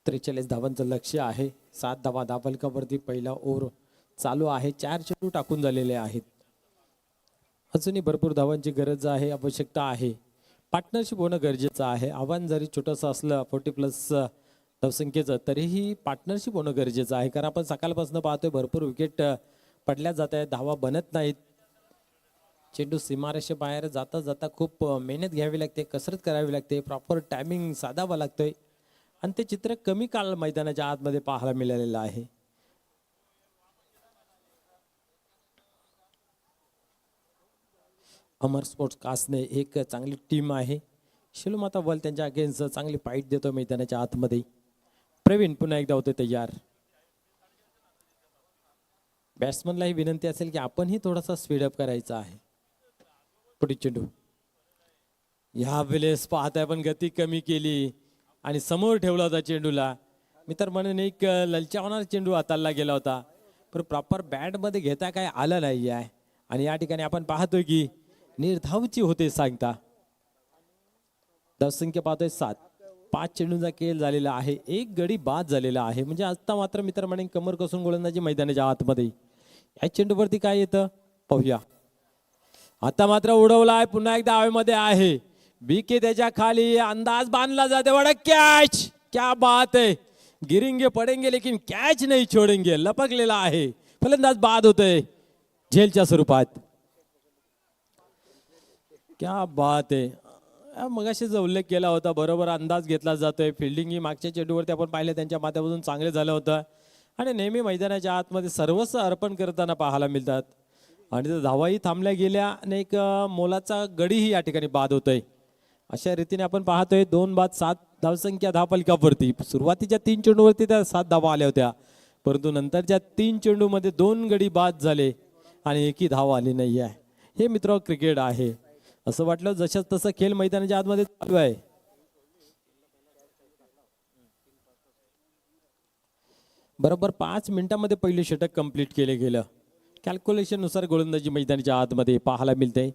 43 धावांचं लक्ष आहे. 7 धावा धावफलकावरती पहिला ओव्हर चालू आहे. 4 चेंडू टाकून झालेले आहेत. अजूनही भरपूर धावांची गरज आहे, आवश्यकता आहे. पार्टनरशिप होणं गरजेचं आहे. आव्हान जरी छोटंसं असलं 40+ धावसंख्येचं, तरीही पार्टनरशिप होणं गरजेचं आहे. कारण आपण सकाळपासून पाहतोय भरपूर विकेट पडल्या जात आहेत, धावा बनत नाहीत. चेंडू सीमारेषे बाहेर जाता जाता खूप मेहनत घ्यावी लागते, कसरत करावी लागते, प्रॉपर टायमिंग साधावा लागतोय आणि ते चित्र कमी काळ मैदानाच्या आतमध्ये पाहायला मिळालेलं आहे. अमर स्पोर्ट्स कासने एक चांगली टीम आहे. शिलमाता बल त्यांच्या अगेन्स्ट चांगली फाईट देतो मैदानाच्या आतमध्ये. प्रवीण पुन्हा एकदा होते तयार. बॅट्समनला ही विनंती असेल की आपणही थोडासा स्पीडअप करायचा आहे. पुढे चेंडू या वेळेस पाहताय पण गती कमी केली आणि समोर ठेवला होता चेंडूला. मी तर म्हणून एक ललचावणारा चेंडू हाताळला गेला होता, पण प्रॉपर बॅटमध्ये घेता काय आलं नाही आहे. आणि या ठिकाणी आपण पाहतोय की निर्धावची होते सांगता. धावसंख्या पाहतोय 7. 5 चेंडूंचा खेळ झालेला आहे, एक गडी बाद झालेला आहे. म्हणजे आता मात्र मित्र म्हणे कमर कसून गोलंदाजी मैदानाच्या आतमध्ये. या चेंडूवरती काय येतं पाहूया. आता मात्र उडवला आहे, पुन्हा एकदा हवेमध्ये आहे. बीके त्याच्या खाली, अंदाज बांधला जाते. बड़ा कॅच, क्या बात है. गिरेंगे पडेंगे लेकिन कॅच नाही छोडेंगे. लपकलेला आहे, फलंदाज बाद होतोय झेलच्या स्वरूपात. क्या बात आहे. मगाशीच उल्लेख केला होता, बरोबर अंदाज घेतला जातोय. फिल्डिंग ही मागच्या चेंडूवरती आपण पाहिलं त्यांच्या माध्यमातून चांगले झालं होतं आणि नेहमी मैदानाच्या आतमध्ये सर्वस्व अर्पण करताना पाहायला मिळतात. आणि धावाही थांबल्या गेल्या आणि एक मोलाचा गडीही या ठिकाणी बाद होतोय. अशा रीतीने आपण पाहतोय 2 बाद 7 धावसंख्या धावफलकावरती. सुरुवातीच्या 3 चेंडूवरती त्या 7 धावा आल्या होत्या, परंतु नंतरच्या 3 चेंडूमध्ये 2 गडी बाद झाले आणि एकही धाव आली नाही आहे. हे मित्र क्रिकेट आहे. असं वाटलं जसं तसं खेळ मैदानाच्या आतमध्ये चालू आहे. बरोबर 5 मिनिटांमध्ये पहिले षटक कंप्लीट केले गेलं. कॅल्क्युलेशन नुसार गोलंदाजी मैदानाच्या आतमध्ये पाहायला मिळते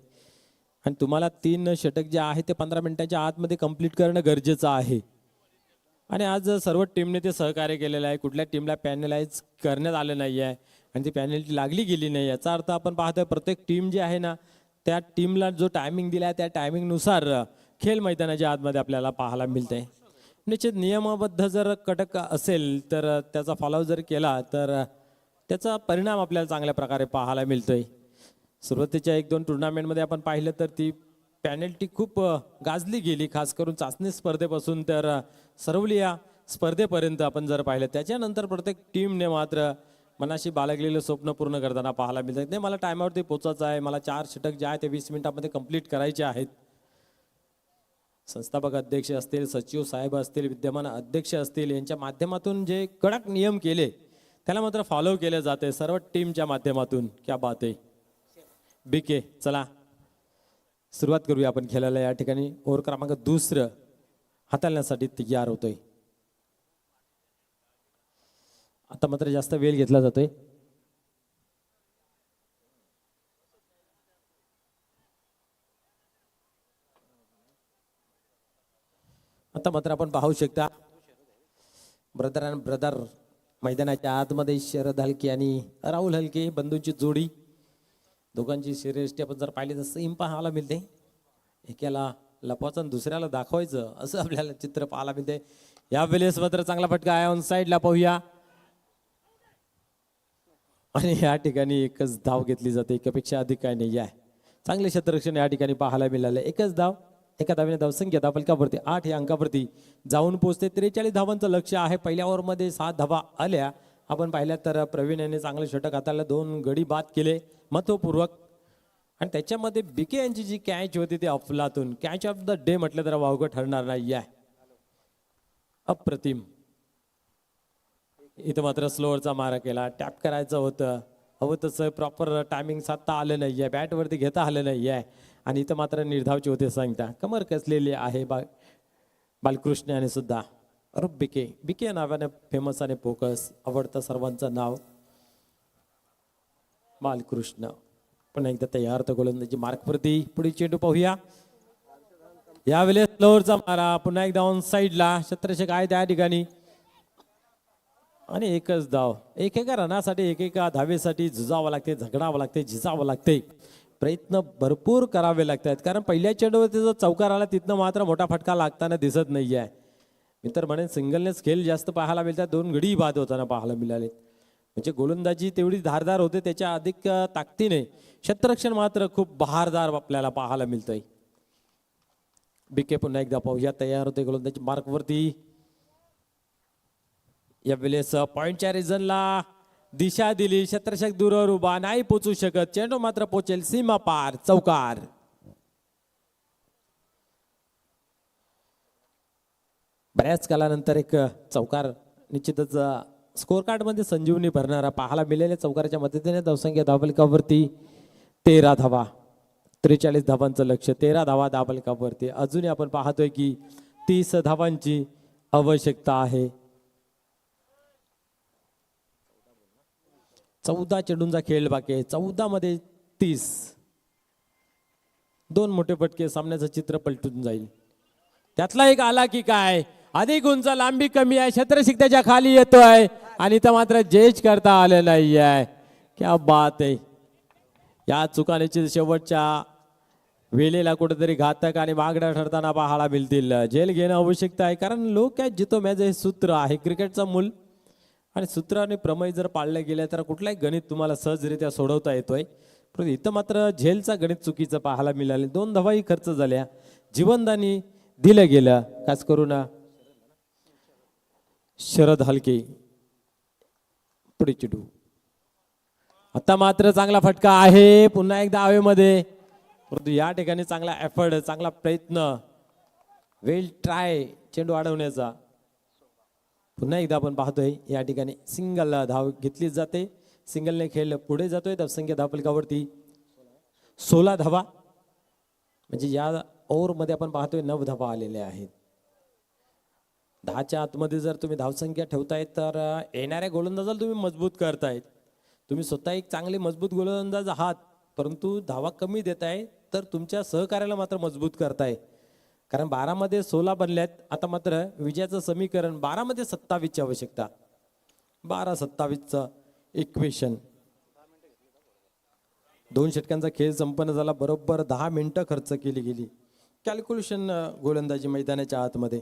आणि तुम्हाला 3 षटक जे आहे ते 15 मिनिटांच्या आतमध्ये कंप्लीट करणं गरजेचं आहे. आणि आज सर्व टीमने ते सहकार्य केलेलं आहे. कुठल्या टीमला पॅनलाइज करण्यात आलं नाही आहे आणि ती पॅनल्टी लागली गेली नाही. याचा अर्थ आपण पाहतोय प्रत्येक टीम जी आहे ना, त्या टीमला जो टायमिंग दिला आहे त्या टायमिंगनुसार खेळ मैदानाच्या आतमध्ये आपल्याला पाहायला मिळते. निश्चित नियमबद्ध जर कटक असेल तर त्याचा फॉलो जर केला तर त्याचा परिणाम आपल्याला चांगल्या प्रकारे पाहायला मिळतोय. सुरुवातीच्या 1-2 टुर्नामेंटमध्ये आपण पाहिलं तर ती पॅनल्टी खूप गाजली गेली, खास करून चाचणी स्पर्धेपासून तर सर्वली या स्पर्धेपर्यंत आपण जर पाहिलं. त्याच्यानंतर प्रत्येक टीमने मात्र मनाशी बाळगलेलं स्वप्न पूर्ण करताना पाहायला मिळतं. नाही, मला टायमावरती पोचायचं आहे, मला 4 षटक जे आहे ते 20 मिनिटांमध्ये कंप्लीट करायचे आहेत. संस्थापक अध्यक्ष असतील, सचिव साहेब असतील, विद्यमान अध्यक्ष असतील, यांच्या माध्यमातून जे कडक नियम केले त्याला मात्र फॉलो केले जाते सर्व टीमच्या माध्यमातून. क्या बात आहे. बीके चला सुरुवात करूया आपण खेळायला. या ठिकाणी ओव्हर क्रमांक दुसरं हाताळण्यासाठी तयार होतोय. आता मात्र जास्त वेळ घेतला जातोय. आता मात्र आपण पाहू शकता ब्रदर अँड ब्रदर मैदानाच्या आतमध्ये शरद हलके आणि राहुल हलके बंधूंची जोडी. दोघांची शरीरयष्टी आपण जर पाहिली तर सेम पाहायला मिळते. एकाला लपवायचं आणि दुसऱ्याला दाखवायचं असं आपल्याला चित्र पाहायला मिळते. या वेळेस मात्र चांगला फटका आहे. ऑन साईडला पाहूया. आणि या ठिकाणी एकच धाव घेतली जाते. एकापेक्षा अधिक काय नाही आहे. चांगले क्षेत्ररक्षण या ठिकाणी पाहायला मिळाले. एकच धाव. एका धावेने धावसंख्या धावफलकावरती 8 या अंकावरती जाऊन पोहोचते. 43 धावांचं लक्ष आहे. पहिल्या ओव्हरमध्ये 7 धावा आल्या. आपण पाहिल्या तर प्रवीण याने चांगलं षटक हाताळलं. 2 गडी बाद केले महत्वपूर्वक. आणि त्याच्यामध्ये बिके यांची जी कॅच होती ती अफलातून कॅच ऑफ द डे म्हटलं तर वावगं ठरणार नाही आहे. अप्रतिम. इथं मात्र स्लोअरचा मारा केला. टॅप करायचं होतं. हवं तसं प्रॉपर टायमिंग साधता आलं नाही आहे. बॅटवरती घेता आलं नाही आहे. आणि इथं मात्र निर्धावचे होते सांगता. कमर कसलेली आहे बालकृष्ण आणि सुद्धा अरे बिके. बिके या नावाने फेमस आणि फोकस आवडतं सर्वांचं नाव बालकृष्ण. पण एकदा तयार तर गोलंदाजी मार्कवरती. पुढे चेंडू पाहूया. यावेळेस स्लोअरचा मारा. पुन्हा एकदा ऑन साईडला क्षेत्ररक्षक आहे त्या ठिकाणी. आणि एकच धाव. एकेका रनासाठी एकेका धावेसाठी झुजावं लागते. झगडावं लागते. झिजावं लागते. प्रयत्न भरपूर करावे लागतात. कारण पहिल्या चेंडूवरती जो चौकार आला तिथनं मात्र मोठा फटका लागताना दिसत नाही आहे. मी तर म्हणेन सिंगलनेच खेळ जास्त पाहायला मिळतात. 2 गडी बाद होताना पाहायला मिळाले. म्हणजे गोलंदाजी तेवढी धारदार होते. त्याच्या अधिक ताकदीने क्षेत्ररक्षण मात्र खूप बहारदार आपल्याला पाहायला मिळतंय. बिके पुन्हा एकदा पाहूया. तयार होते गोलंदाजी मार्कवरती. या वेळेस पॉइंटच्या रिझनला दिशा दिली. क्षेत्ररक्षक दूरवर उभा नाही पोचू शकत. चेंडू मात्र पोचेल सीमा पार. चौकार. बऱ्याच कालानंतर एक चौकार निश्चितच स्कोर कार्ड मध्ये संजीवनी भरणारा पाहायला मिळालेल्या चौकाराच्या मदतीने धावसंख्या धावफलकावरती 13 धावा. 43 धावांचं लक्ष. 13 धावा धावफलकावरती. अजूनही आपण पाहतोय की 30 धावांची आवश्यकता आहे. 14 चेंडूंचा खेळ बाकी आहे. 14 मध्ये 30. 2 मोठे फटके सामन्याचं चित्र पलटून जाईल. त्यातला एक आला की काय. अधिक उंच लांबी कमी आहे. क्षेत्ररक्षक त्याच्या खाली येतोय आणि इथं मात्र जज करता आलं नाही आहे. क्या बात आहे. या चुकानेची शेवटच्या वेळेला कुठेतरी घातक आणि मागण्या ठरताना पाहायला मिळतील. जेल घेणं आवश्यकता आहे. कारण लोक कॅच जितो मॅच हे सूत्र आहे क्रिकेटचं मूल. आणि सूत्र आणि प्रमेय जर पाळले गेले तर कुठलाही गणित तुम्हाला सहजरित्या सोडवता येतोय. पण इथं मात्र झेलचा गणित चुकीचं पाहायला मिळाले. 2 धावाही खर्च झाल्या. जीवनदानी दिलं गेलं. खास करून शरद हलके. पुढे चेंडू. आता मात्र चांगला फटका आहे. पुन्हा एकदा हवेमध्ये. परंतु या ठिकाणी चांगला एफर्ट चांगला प्रयत्न वेल ट्राय चेंडू अडवण्याचा. पुन्हा एकदा आपण पाहतोय या ठिकाणी सिंगल धाव घेतली जाते. सिंगलने खेळ पुढे जातोय. धावसंख्या धावफलकावरती 16 धावा. म्हणजे या ओव्हरमध्ये आपण पाहतोय 9 धावा आलेल्या आहेत. 10च्या आतमध्ये जर तुम्ही धावसंख्या ठेवताय तर येणाऱ्या गोलंदाजाला तुम्ही मजबूत करतायत. तुम्ही स्वतः एक चांगले मजबूत गोलंदाज आहात. परंतु धावा कमी देताय तर तुमच्या सहकार्याला मात्र मजबूत करताय. कारण 12 मध्ये 16 बनल्यात. आता मात्र विजयाचं समीकरण 12 मध्ये 27ची आवश्यकता. 12-27चं इक्वेशन. 2 षटकांचा खेळ संपन्न झाला. बरोबर 10 मिनिटं खर्च केली गेली. कॅल्क्युलेशन गोलंदाजी मैदानाच्या आतमध्ये.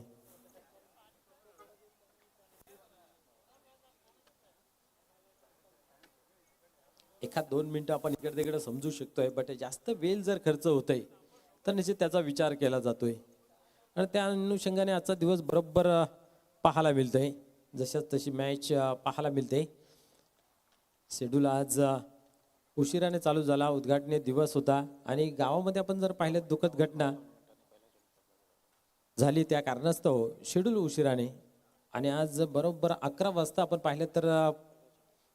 एखाद 2 मिनिटं आपण इकडे तिकडे समजू शकतोय. बट जास्त वेळ जर खर्च होतोय तर निश्चित त्याचा विचार केला जातोय. आणि त्या अनुषंगाने आजचा दिवस बरोबर पाहायला मिळतोय. जशाच तशी मॅच पाहायला मिळते. शेड्यूल आज उशिराने चालू झाला. उद्घाटनीय दिवस होता आणि गावामध्ये आपण जर पाहिलं दुःखद घटना झाली त्या कारणास्तव शेड्यूल उशिराने. आणि आज बरोबर 11 वाजता आपण पाहिलं तर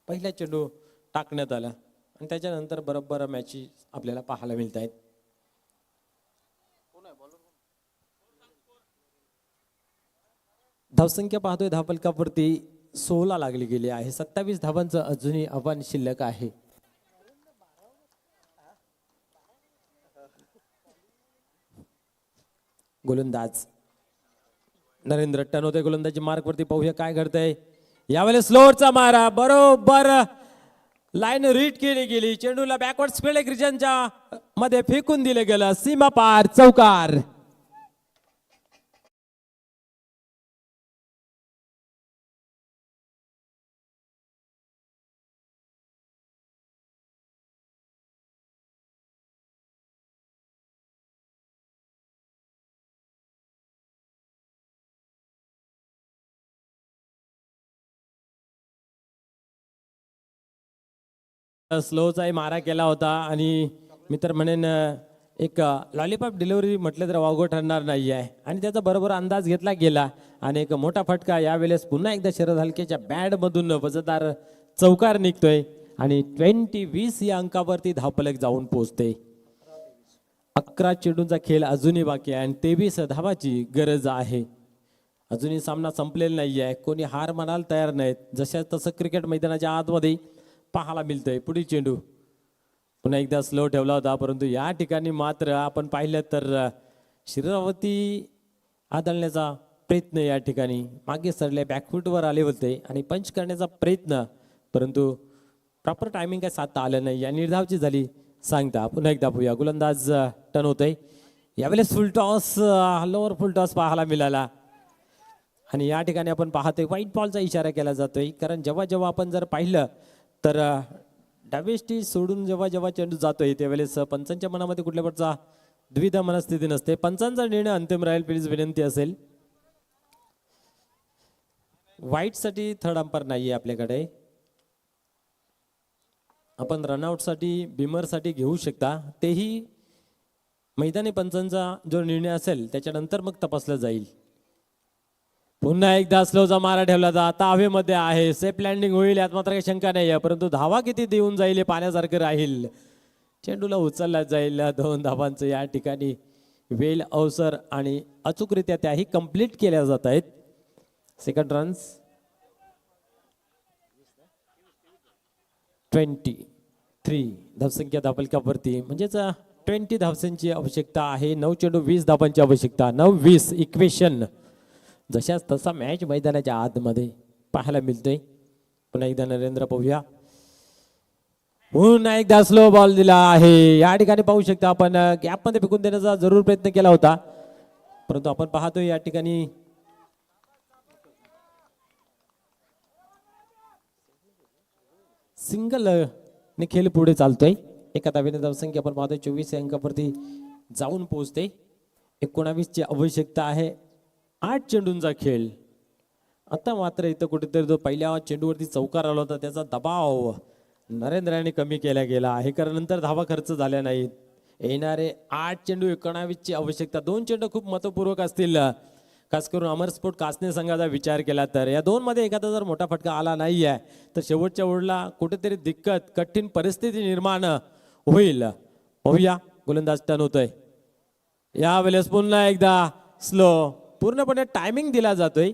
पहिला चेंडू टाकण्यात आला आणि त्याच्यानंतर बरोबर मॅचेस आपल्याला पाहायला मिळत आहेत. धावसंख्या पाहतोय धावफलकावरती 16 लागली गेली आहे. 27 धावांचं अजूनही आव्हान शिल्लक आहे. गोलंदाज नरेंद्र टनोते गोलंदाजी मार्कवरती पाहूया काय घडतंय. यावेळेस स्लोअरचा मारा बरोबर लाईन रीड केली गेली. चेंडूला बॅकवर्ड स्पीड रिजनच्या मध्ये फेकून दिले गेलं. सीमा पार चौकार. स्लोचाही मारा केला होता आणि मी तर म्हणेन एक लॉलीपॉप डिलिव्हरी म्हटलं तर वावगं ठरणार नाही आहे आणि त्याचा बरोबर अंदाज घेतला गेला आणि एक मोठा फटका यावेळेस पुन्हा एकदा शरद हलकेच्या बॅटमधून वजनदार चौकार निघतोय आणि 20-20 या अंकावरती धावफलक जाऊन पोहोचते. 11 चेंडूंचा खेळ अजूनही बाकी आहे आणि 23 धावाची गरज आहे. अजूनही सामना संपलेला नाही आहे. कोणी हार मानायला तयार नाहीत. जशा तसं क्रिकेट मैदानाच्या आतमध्ये पाहायला मिळतंय. पुढील चेंडू पुन्हा एकदा स्लो ठेवला होता परंतु या ठिकाणी मात्र आपण पाहिलं तर शरीरावरती आदळण्याचा प्रयत्न या ठिकाणी मागे सरले बॅकफूटवर आले होते आणि पंच करण्याचा प्रयत्न परंतु प्रॉपर टायमिंग काय साधता आलं नाही. या निर्धावची झाली सांगता. पुन्हा एकदा पाहूया गोलंदाज टर्न होतोय. यावेळेस फुल टॉस लोअर फुल टॉस पाहायला मिळाला आणि या ठिकाणी आपण पाहतोय व्हाईट बॉलचा इशारा केला जातोय कारण जेव्हा जेव्हा आपण जर पाहिलं तर डावेष्टी सोडून जेव्हा जेव्हा चेंडू जातोय त्यावेळेस पंचांच्या मनामध्ये कुठल्या प्रकारचा द्विधा मनस्थिती नसते. पंचांचा निर्णय अंतिम राहील. प्लीज विनंती असेल. व्हाईट साठी थर्ड अंपायर नाहीये आपल्याकडे. आपण रनआउट साठी बिमर साठी घेऊ शकता. तेही मैदानी पंचांचा जो निर्णय असेल त्याच्यानंतर मग तपासलं जाईल. पुन्हा एकदा स्लोचा मारा ठेवला जात हवेमध्ये आहे. सेफ लँडिंग होईल यात मात्र काही शंका नाही आहे परंतु धावा किती देऊन जाईल हे पाण्यासारखं राहील. चेंडूला उचलला जाईल. 2 धावांचं या ठिकाणी वेल अवसर आणि अचूकरित्या त्याही कंप्लीट केल्या जात आहेत. सेकंड रन्स 23 धावसंख्या धावफलकावरती म्हणजेच 20 धावसांची आवश्यकता आहे. 9 चेंडू 20 धावांची आवश्यकता. 9-20 इक्वेशन जशाच तसा मॅच मैदानाच्या आतमध्ये पाहायला मिळतोय. पुन्हा एकदा नरेंद्र पाहूया. पुन्हा एकदा स्लो बॉल दिला आहे. या ठिकाणी पाहू शकता आपण गॅप मध्ये फेकून देण्याचा जरूर प्रयत्न केला होता परंतु आपण पाहतोय या ठिकाणी सिंगल ने खेळ पुढे चालतोय. एका धावेने धावसंख्या आपण पाहतोय 24 अंकावरती जाऊन पोहोचते. 19 ची आवश्यकता आहे. 8 चेंडूंचा खेळ. आता मात्र इथं कुठेतरी जो पहिल्या चेंडूवरती चौकार आला होता त्याचा दबाव नरेंद्राने कमी केला गेला आहे कारण नंतर धावा खर्च झाल्या नाहीत. येणारे 8 चेंडू 19 ची आवश्यकता. 2 चेंडू खूप महत्वपूर्वक असतील खास करून अमर स्पोर्ट कासने संघाचा विचार केला तर. या 2 मध्ये एखादा जर मोठा फटका आला नाही आहे तर शेवटच्या ओव्हरला कुठेतरी दिक्कत कठीण परिस्थिती निर्माण होईल. पाहूया गोलंदाज टर्न होतोय. यावेळेस पुन्हा एकदा स्लो पूर्णपणे टायमिंग दिला जातोय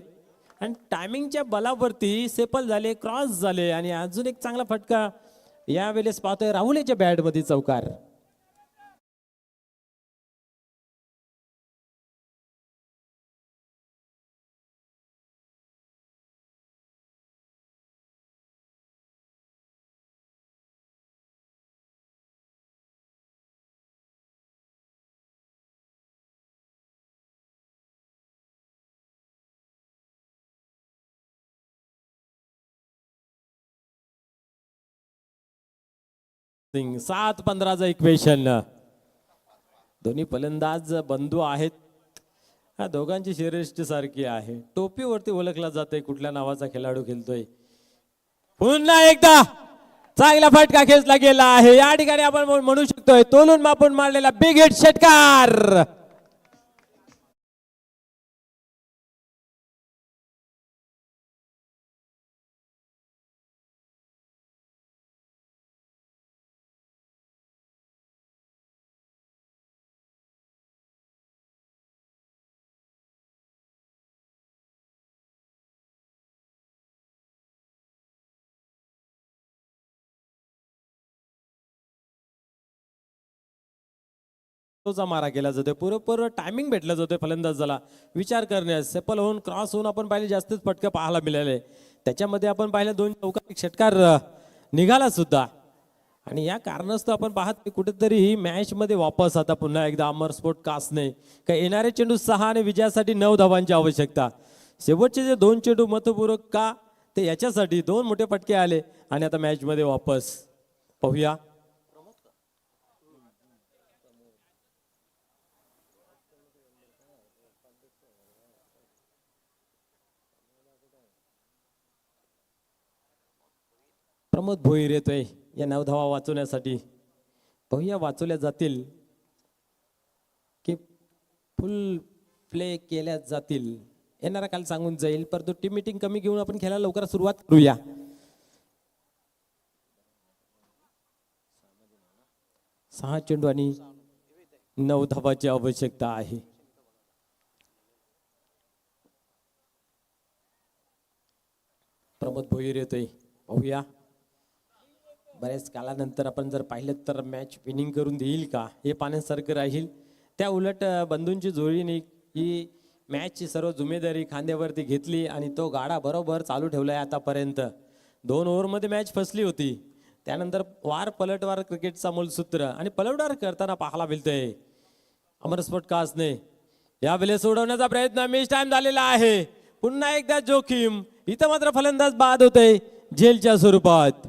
आणि टायमिंगच्या बलावरती सेपल झाले क्रॉस झाले आणि अजून एक चांगला फटका यावेळेस पाहतोय राहुलेच्या बॅटमध्ये चौकार. सिंग 7-15चं इक्वेशन. दोन्ही फलंदाज बंधू आहेत. हा दोघांची श्रेष्ठी सारखी आहे. टोपीवरती ओळखला जातोय कुठल्या नावाचा खेळाडू खेळतोय. पुन्हा एकदा चांगला फटका खेचला गेला आहे. या ठिकाणी आपण म्हणू शकतोय तोलून मापून मारलेला बिग हिट षटकार. तोचा मारा केला जातोय, पुरेपूर टायमिंग भेटला जातोय फलंदाजाला विचार करण्यास. सेपल होऊन क्रॉस होऊन आपण पाहिले जास्तच फटके पाहायला मिळाले. त्याच्यामध्ये आपण पाहिलं 2 चौकार षटकार निघाला सुद्धा. आणि या कारणास्तव आपण पाहत कुठेतरी ही मॅच मध्ये वापस आता पुन्हा एकदा अमर स्पोर्ट कासने का येणारे चेंडू 6 आणि विजयासाठी 9 धावांची आवश्यकता. शेवटचे जे 2 चेंडू महत्वपूर्ण का ते याच्यासाठी 2 मोठे फटके आले आणि आता मॅच मध्ये वापस पाहूया. प्रमोद भोईर येतोय या 9 धावा वाचवण्यासाठी. पाहूया वाचवल्या जातील की फुल प्ले केल्या जातील. येणारा काल सांगून जाईल, परंतु टीम मीटिंग कमी घेऊन आपण खेळायला लवकर सुरुवात करूया. 6 चेंडू आणि 9 धावाची आवश्यकता आहे. प्रमोद भोईर येतोय, पाहूया. बऱ्याच कालानंतर आपण जर पाहिलं तर मॅच विनिंग करून देईल का हे पाहण्यासारखं राहील. त्या उलट बंधूंची जोडीने ही मॅचची सर्व जिम्मेदारी खांद्यावरती घेतली आणि तो गाडा बरोबर चालू ठेवलाय आतापर्यंत. 2 ओव्हरमध्ये मॅच फसली होती, त्यानंतर वार पलटवार क्रिकेटचा मूलसूत्र आणि पलटवार करताना पाहायला मिळतंय अमर स्पोर्ट कासने. यावेळेस सोडवण्याचा प्रयत्न, मिस टाइम झालेला आहे. पुन्हा एकदा जोखीम, इथं मात्र फलंदाज बाद होते झेलच्या स्वरूपात.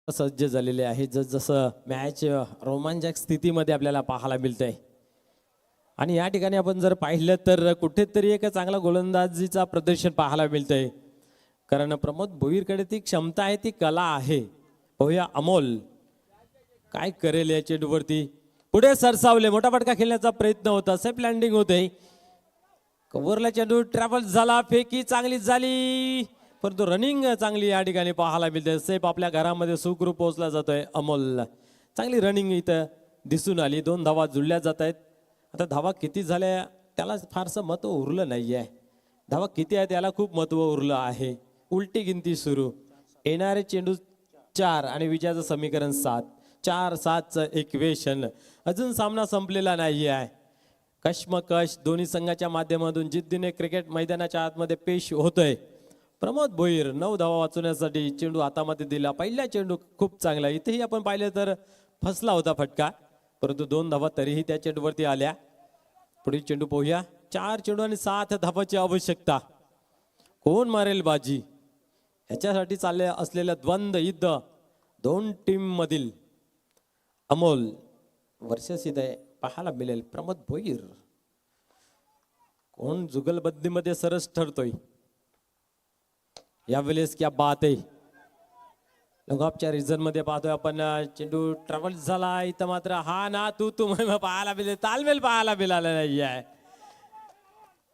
सज्ज झालेले आहे, जसं मॅच रोमांचक स्थितीमध्ये आपल्याला पाहायला मिळतंय. आणि या ठिकाणी आपण जर पाहिलं तर कुठेतरी एक चांगला गोलंदाजीचा प्रदर्शन पाहायला मिळतंय. कारण प्रमोद भोईरकडे ती क्षमता आहे, ती कला आहे. पाहूया अमोल काय करेल या चेंडूवरती. पुढे सरसावले, मोठा फटका खेळण्याचा प्रयत्न होता, सेफ लँडिंग होते. कव्हरला चेंडू ट्रॅव्हल झाला, फेकी चांगली झाली, परंतु रनिंग चांगली या ठिकाणी पाहायला मिळते. सेफ आपल्या घरामध्ये सुखरूप पोहोचला जातोय अमोल. चांगली रनिंग इथं दिसून आली. 2 धावा जुळल्या जात आहेत. आता धावा किती झाल्या त्याला फारसं महत्व उरलं नाहीये. धावा किती आहे त्याला खूप महत्व उरलं आहे. उलटी गिनती सुरू. येणारे चेंडू 4 आणि विजयाचं समीकरण 7. 4-7चं इक्वेशन. अजून सामना संपलेला नाही आहे. कश्मकश दोन्ही संघाच्या माध्यमातून जिद्दीने क्रिकेट मैदानाच्या आतमध्ये पेश होतोय. प्रमोद भोईर 9 धावा वाचवण्यासाठी चेंडू हातामध्ये दिला. पहिला चेंडू खूप चांगला, इथेही आपण पाहिलं तर फसला होता फटका, परंतु 2 धावा तरीही त्या चेंडूवरती आल्या. पुढील चेंडू पाहूया. 4 चेंडू आणि 7 धावाची आवश्यकता. कोण मारेल बाजी ह्याच्यासाठी चालले असलेलं द्वंद्व युद्ध 2 टीम मधील अमोल वर्सेस इथे पाहायला मिळेल प्रमोद भोईर. कोण जुगलबंदीमध्ये सरस ठरतोय यावेळेस, क्या बात आहे. लॉंगऑफच्या रिझन मध्ये पाहतोय आपण चेंडू ट्रॅव्हल झाला. इथं मात्र हा ना तू पाहायला मिळेल, तालमेल पाहायला मिळाला नाही आहे.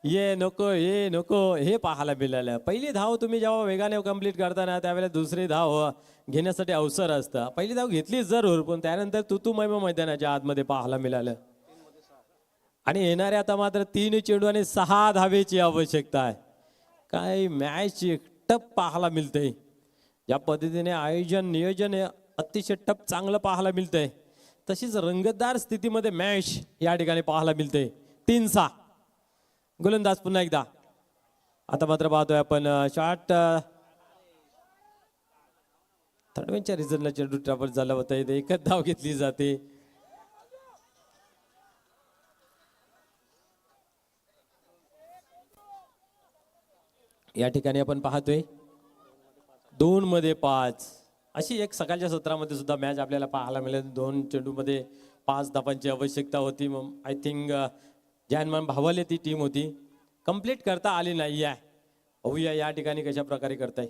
ये नको हे पाहायला मिळालं. पहिली धाव तुम्ही जेव्हा वेगाने कंप्लीट करताना त्यावेळेला दुसरी धाव घेण्यासाठी अवसर असतं. पहिली धाव घेतली जरूर, पण त्यानंतर तू मैदानाच्या आतमध्ये पाहायला मिळालं. आणि येणारे आता मात्र 3 चेंडू आणि 6 धावेची आवश्यकता आहे. काय मॅच टप पाहायला मिळते. या पद्धतीने आयोजन नियोजन अतिशय टप चांगलं पाहायला मिळतंय. तशीच रंगतदार स्थितीमध्ये मॅच या ठिकाणी पाहायला मिळते. 3-6 गोलंदाज पुन्हा एकदा. आता मात्र पाहतोय आपण शॉट थर्डवेच्या रिझनला चेंडू ट्रॅव्हल झाला होता. इथे एकच धाव घेतली जाते. या ठिकाणी आपण पाहतोय 2 मध्ये 5 अशी एक सकाळच्या सत्रामध्ये सुद्धा मॅच आपल्याला पाहायला मिळेल. 2 चेंडू मध्ये 5 धावांची आवश्यकता होती. आय थिंक जानमान भावाले ती टीम होती, कंप्लीट करता आली नाही आहे. पाहूया या ठिकाणी कशा प्रकारे करताय.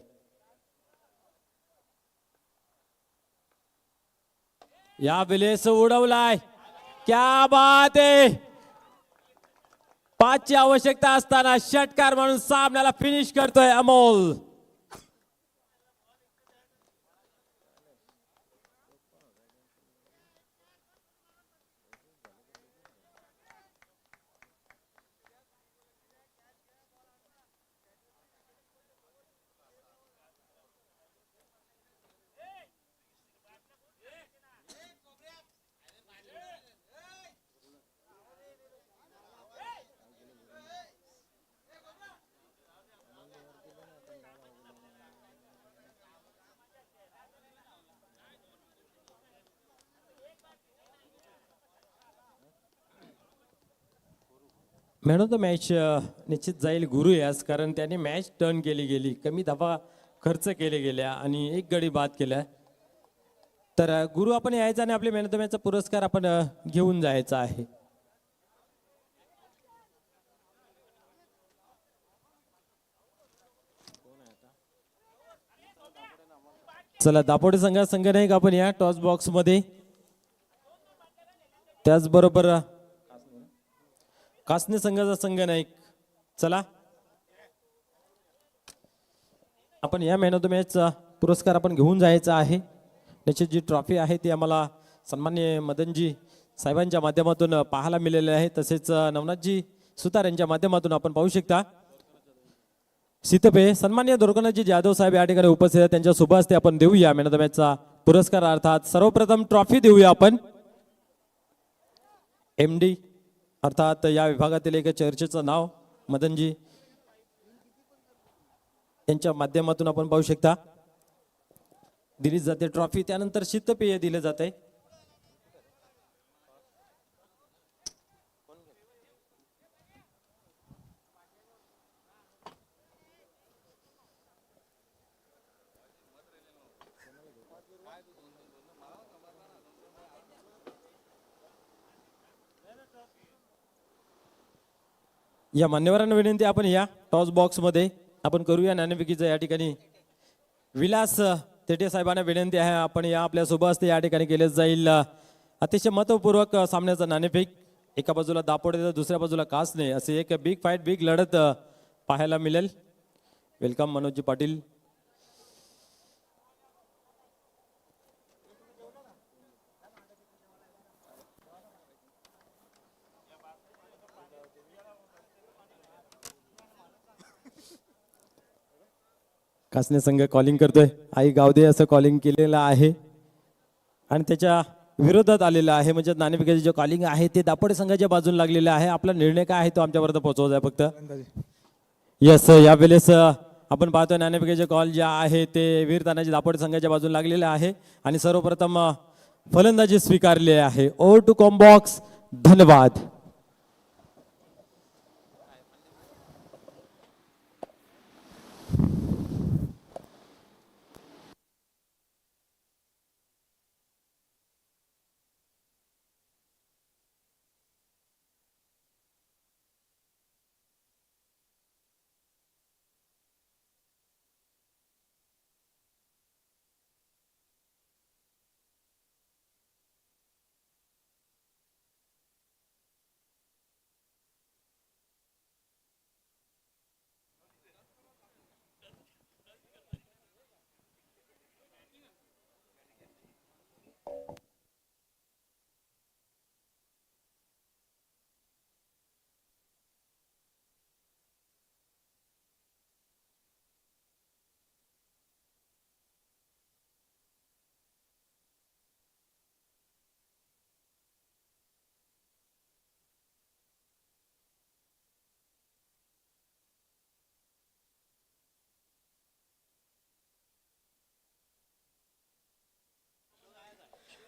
या वेळेस उडवलाय. क्या बात आहे. 5 ची आवश्यकता असताना षटकार म्हणून सामन्याला फिनिश करतोय Amol. Man of the match निश्चित जाईल गुरु यास, कारण त्याने मॅच टर्न केली गेली, कमी धावा खर्च केले गेल्या आणि एक गडी बाद केल्या. तर गुरु आपण यायचा आणि आपल्या मॅन ऑफ द मॅचचा पुरस्कार आपण घेऊन जायचा आहे. चला दापोडे संघ नाही का आपण या टॉस बॉक्स मध्ये. त्याचबरोबर कासने संघाचा संघ नाईक. चला आपण या मॅन ऑफ द मॅचचा पुरस्कार आपण घेऊन जायचा आहे. निश्चित जी ट्रॉफी आहे ती आम्हाला सन्माननीय मदनजी साहेबांच्या माध्यमातून पाहायला मिळाले आहे. तसेच नवनाथजी सुतार यांच्या माध्यमातून आपण पाहू शकता. सीतपे सन्माननीय दुर्गनाथजी जाधव साहेब या ठिकाणी उपस्थित आहेत. त्यांच्या शुभ हस्ते आपण देऊया मॅन ऑफ द मॅचचा पुरस्कार. अर्थात सर्वप्रथम ट्रॉफी देऊया आपण. MD अर्थात या विभागातील एक चर्चेचं नाव मदनजी यांच्या माध्यमातून आपण पाहू शकता दिली जाते ट्रॉफी. त्यानंतर शीतपेय दिले जाते. या मान्यवरांना विनंती आपण या टॉस बॉक्स मध्ये आपण करूया नाणेफेकीचं. या ठिकाणी विलास तेटे साहेबांना विनंती आहे आपण या आपल्या शुभ हस्ते या ठिकाणी केले जाईल अतिशय महत्वपूर्वक सामन्याचं नाणेफेक. एका बाजूला दापोडे तर दुसऱ्या बाजूला कासने असे एक बिग फाईट बिग लढत पाहायला मिळेल. वेलकम मनोजजी पाटील. कासने संघ कॉलिंग करतोय. आई गावदे असं कॉलिंग केलेलं आहे आणि त्याच्या विरोधात आलेलं आहे. म्हणजे नाणेफेकीचे जे कॉलिंग आहे ते दापोडे संघाच्या बाजूला लागलेलं आहे. आपला निर्णय काय आहे तो आमच्यापर्यंत पोहोचवायचा आहे फक्त. यस यावेळेस आपण पाहतोय नाणेफेकीचे कॉल जे आहे ते वीर तानाजी दापोडे संघाच्या बाजूला लागलेले आहे आणि सर्वप्रथम फलंदाजी स्वीकारली आहे. ओव्हर टू कॉम्बॉक्स. धन्यवाद.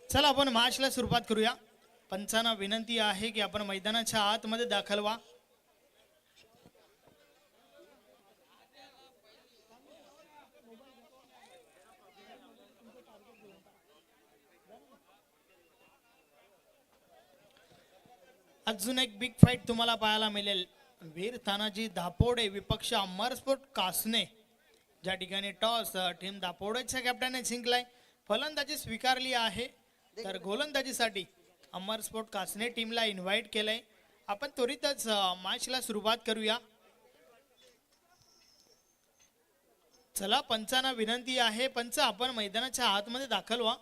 चला आपण मॅचला सुरुवात करूया. पंचांना विनंती आहे की आपण मैदानाच्या आतमध्ये दाखल व्हा. अजून एक बिग फाईट तुम्हाला पाहायला मिळेल. वीर तानाजी दापोडे विपक्ष अमरस्फोट कासने. ज्या ठिकाणी टॉस टीम दापोडेच्या कॅप्टनने जिंकलाय. फलंदाजी स्वीकारली आहे तर गोलंदाजीसाठी अमर स्पोर्ट कासने टीमला इन्व्हाइट केलंय. आपण त्वरितच मॅचला सुरुवात करूया. चला पंचांना विनंती आहे, पंच आपण मैदानाच्या आतमध्ये दाखल व्हा.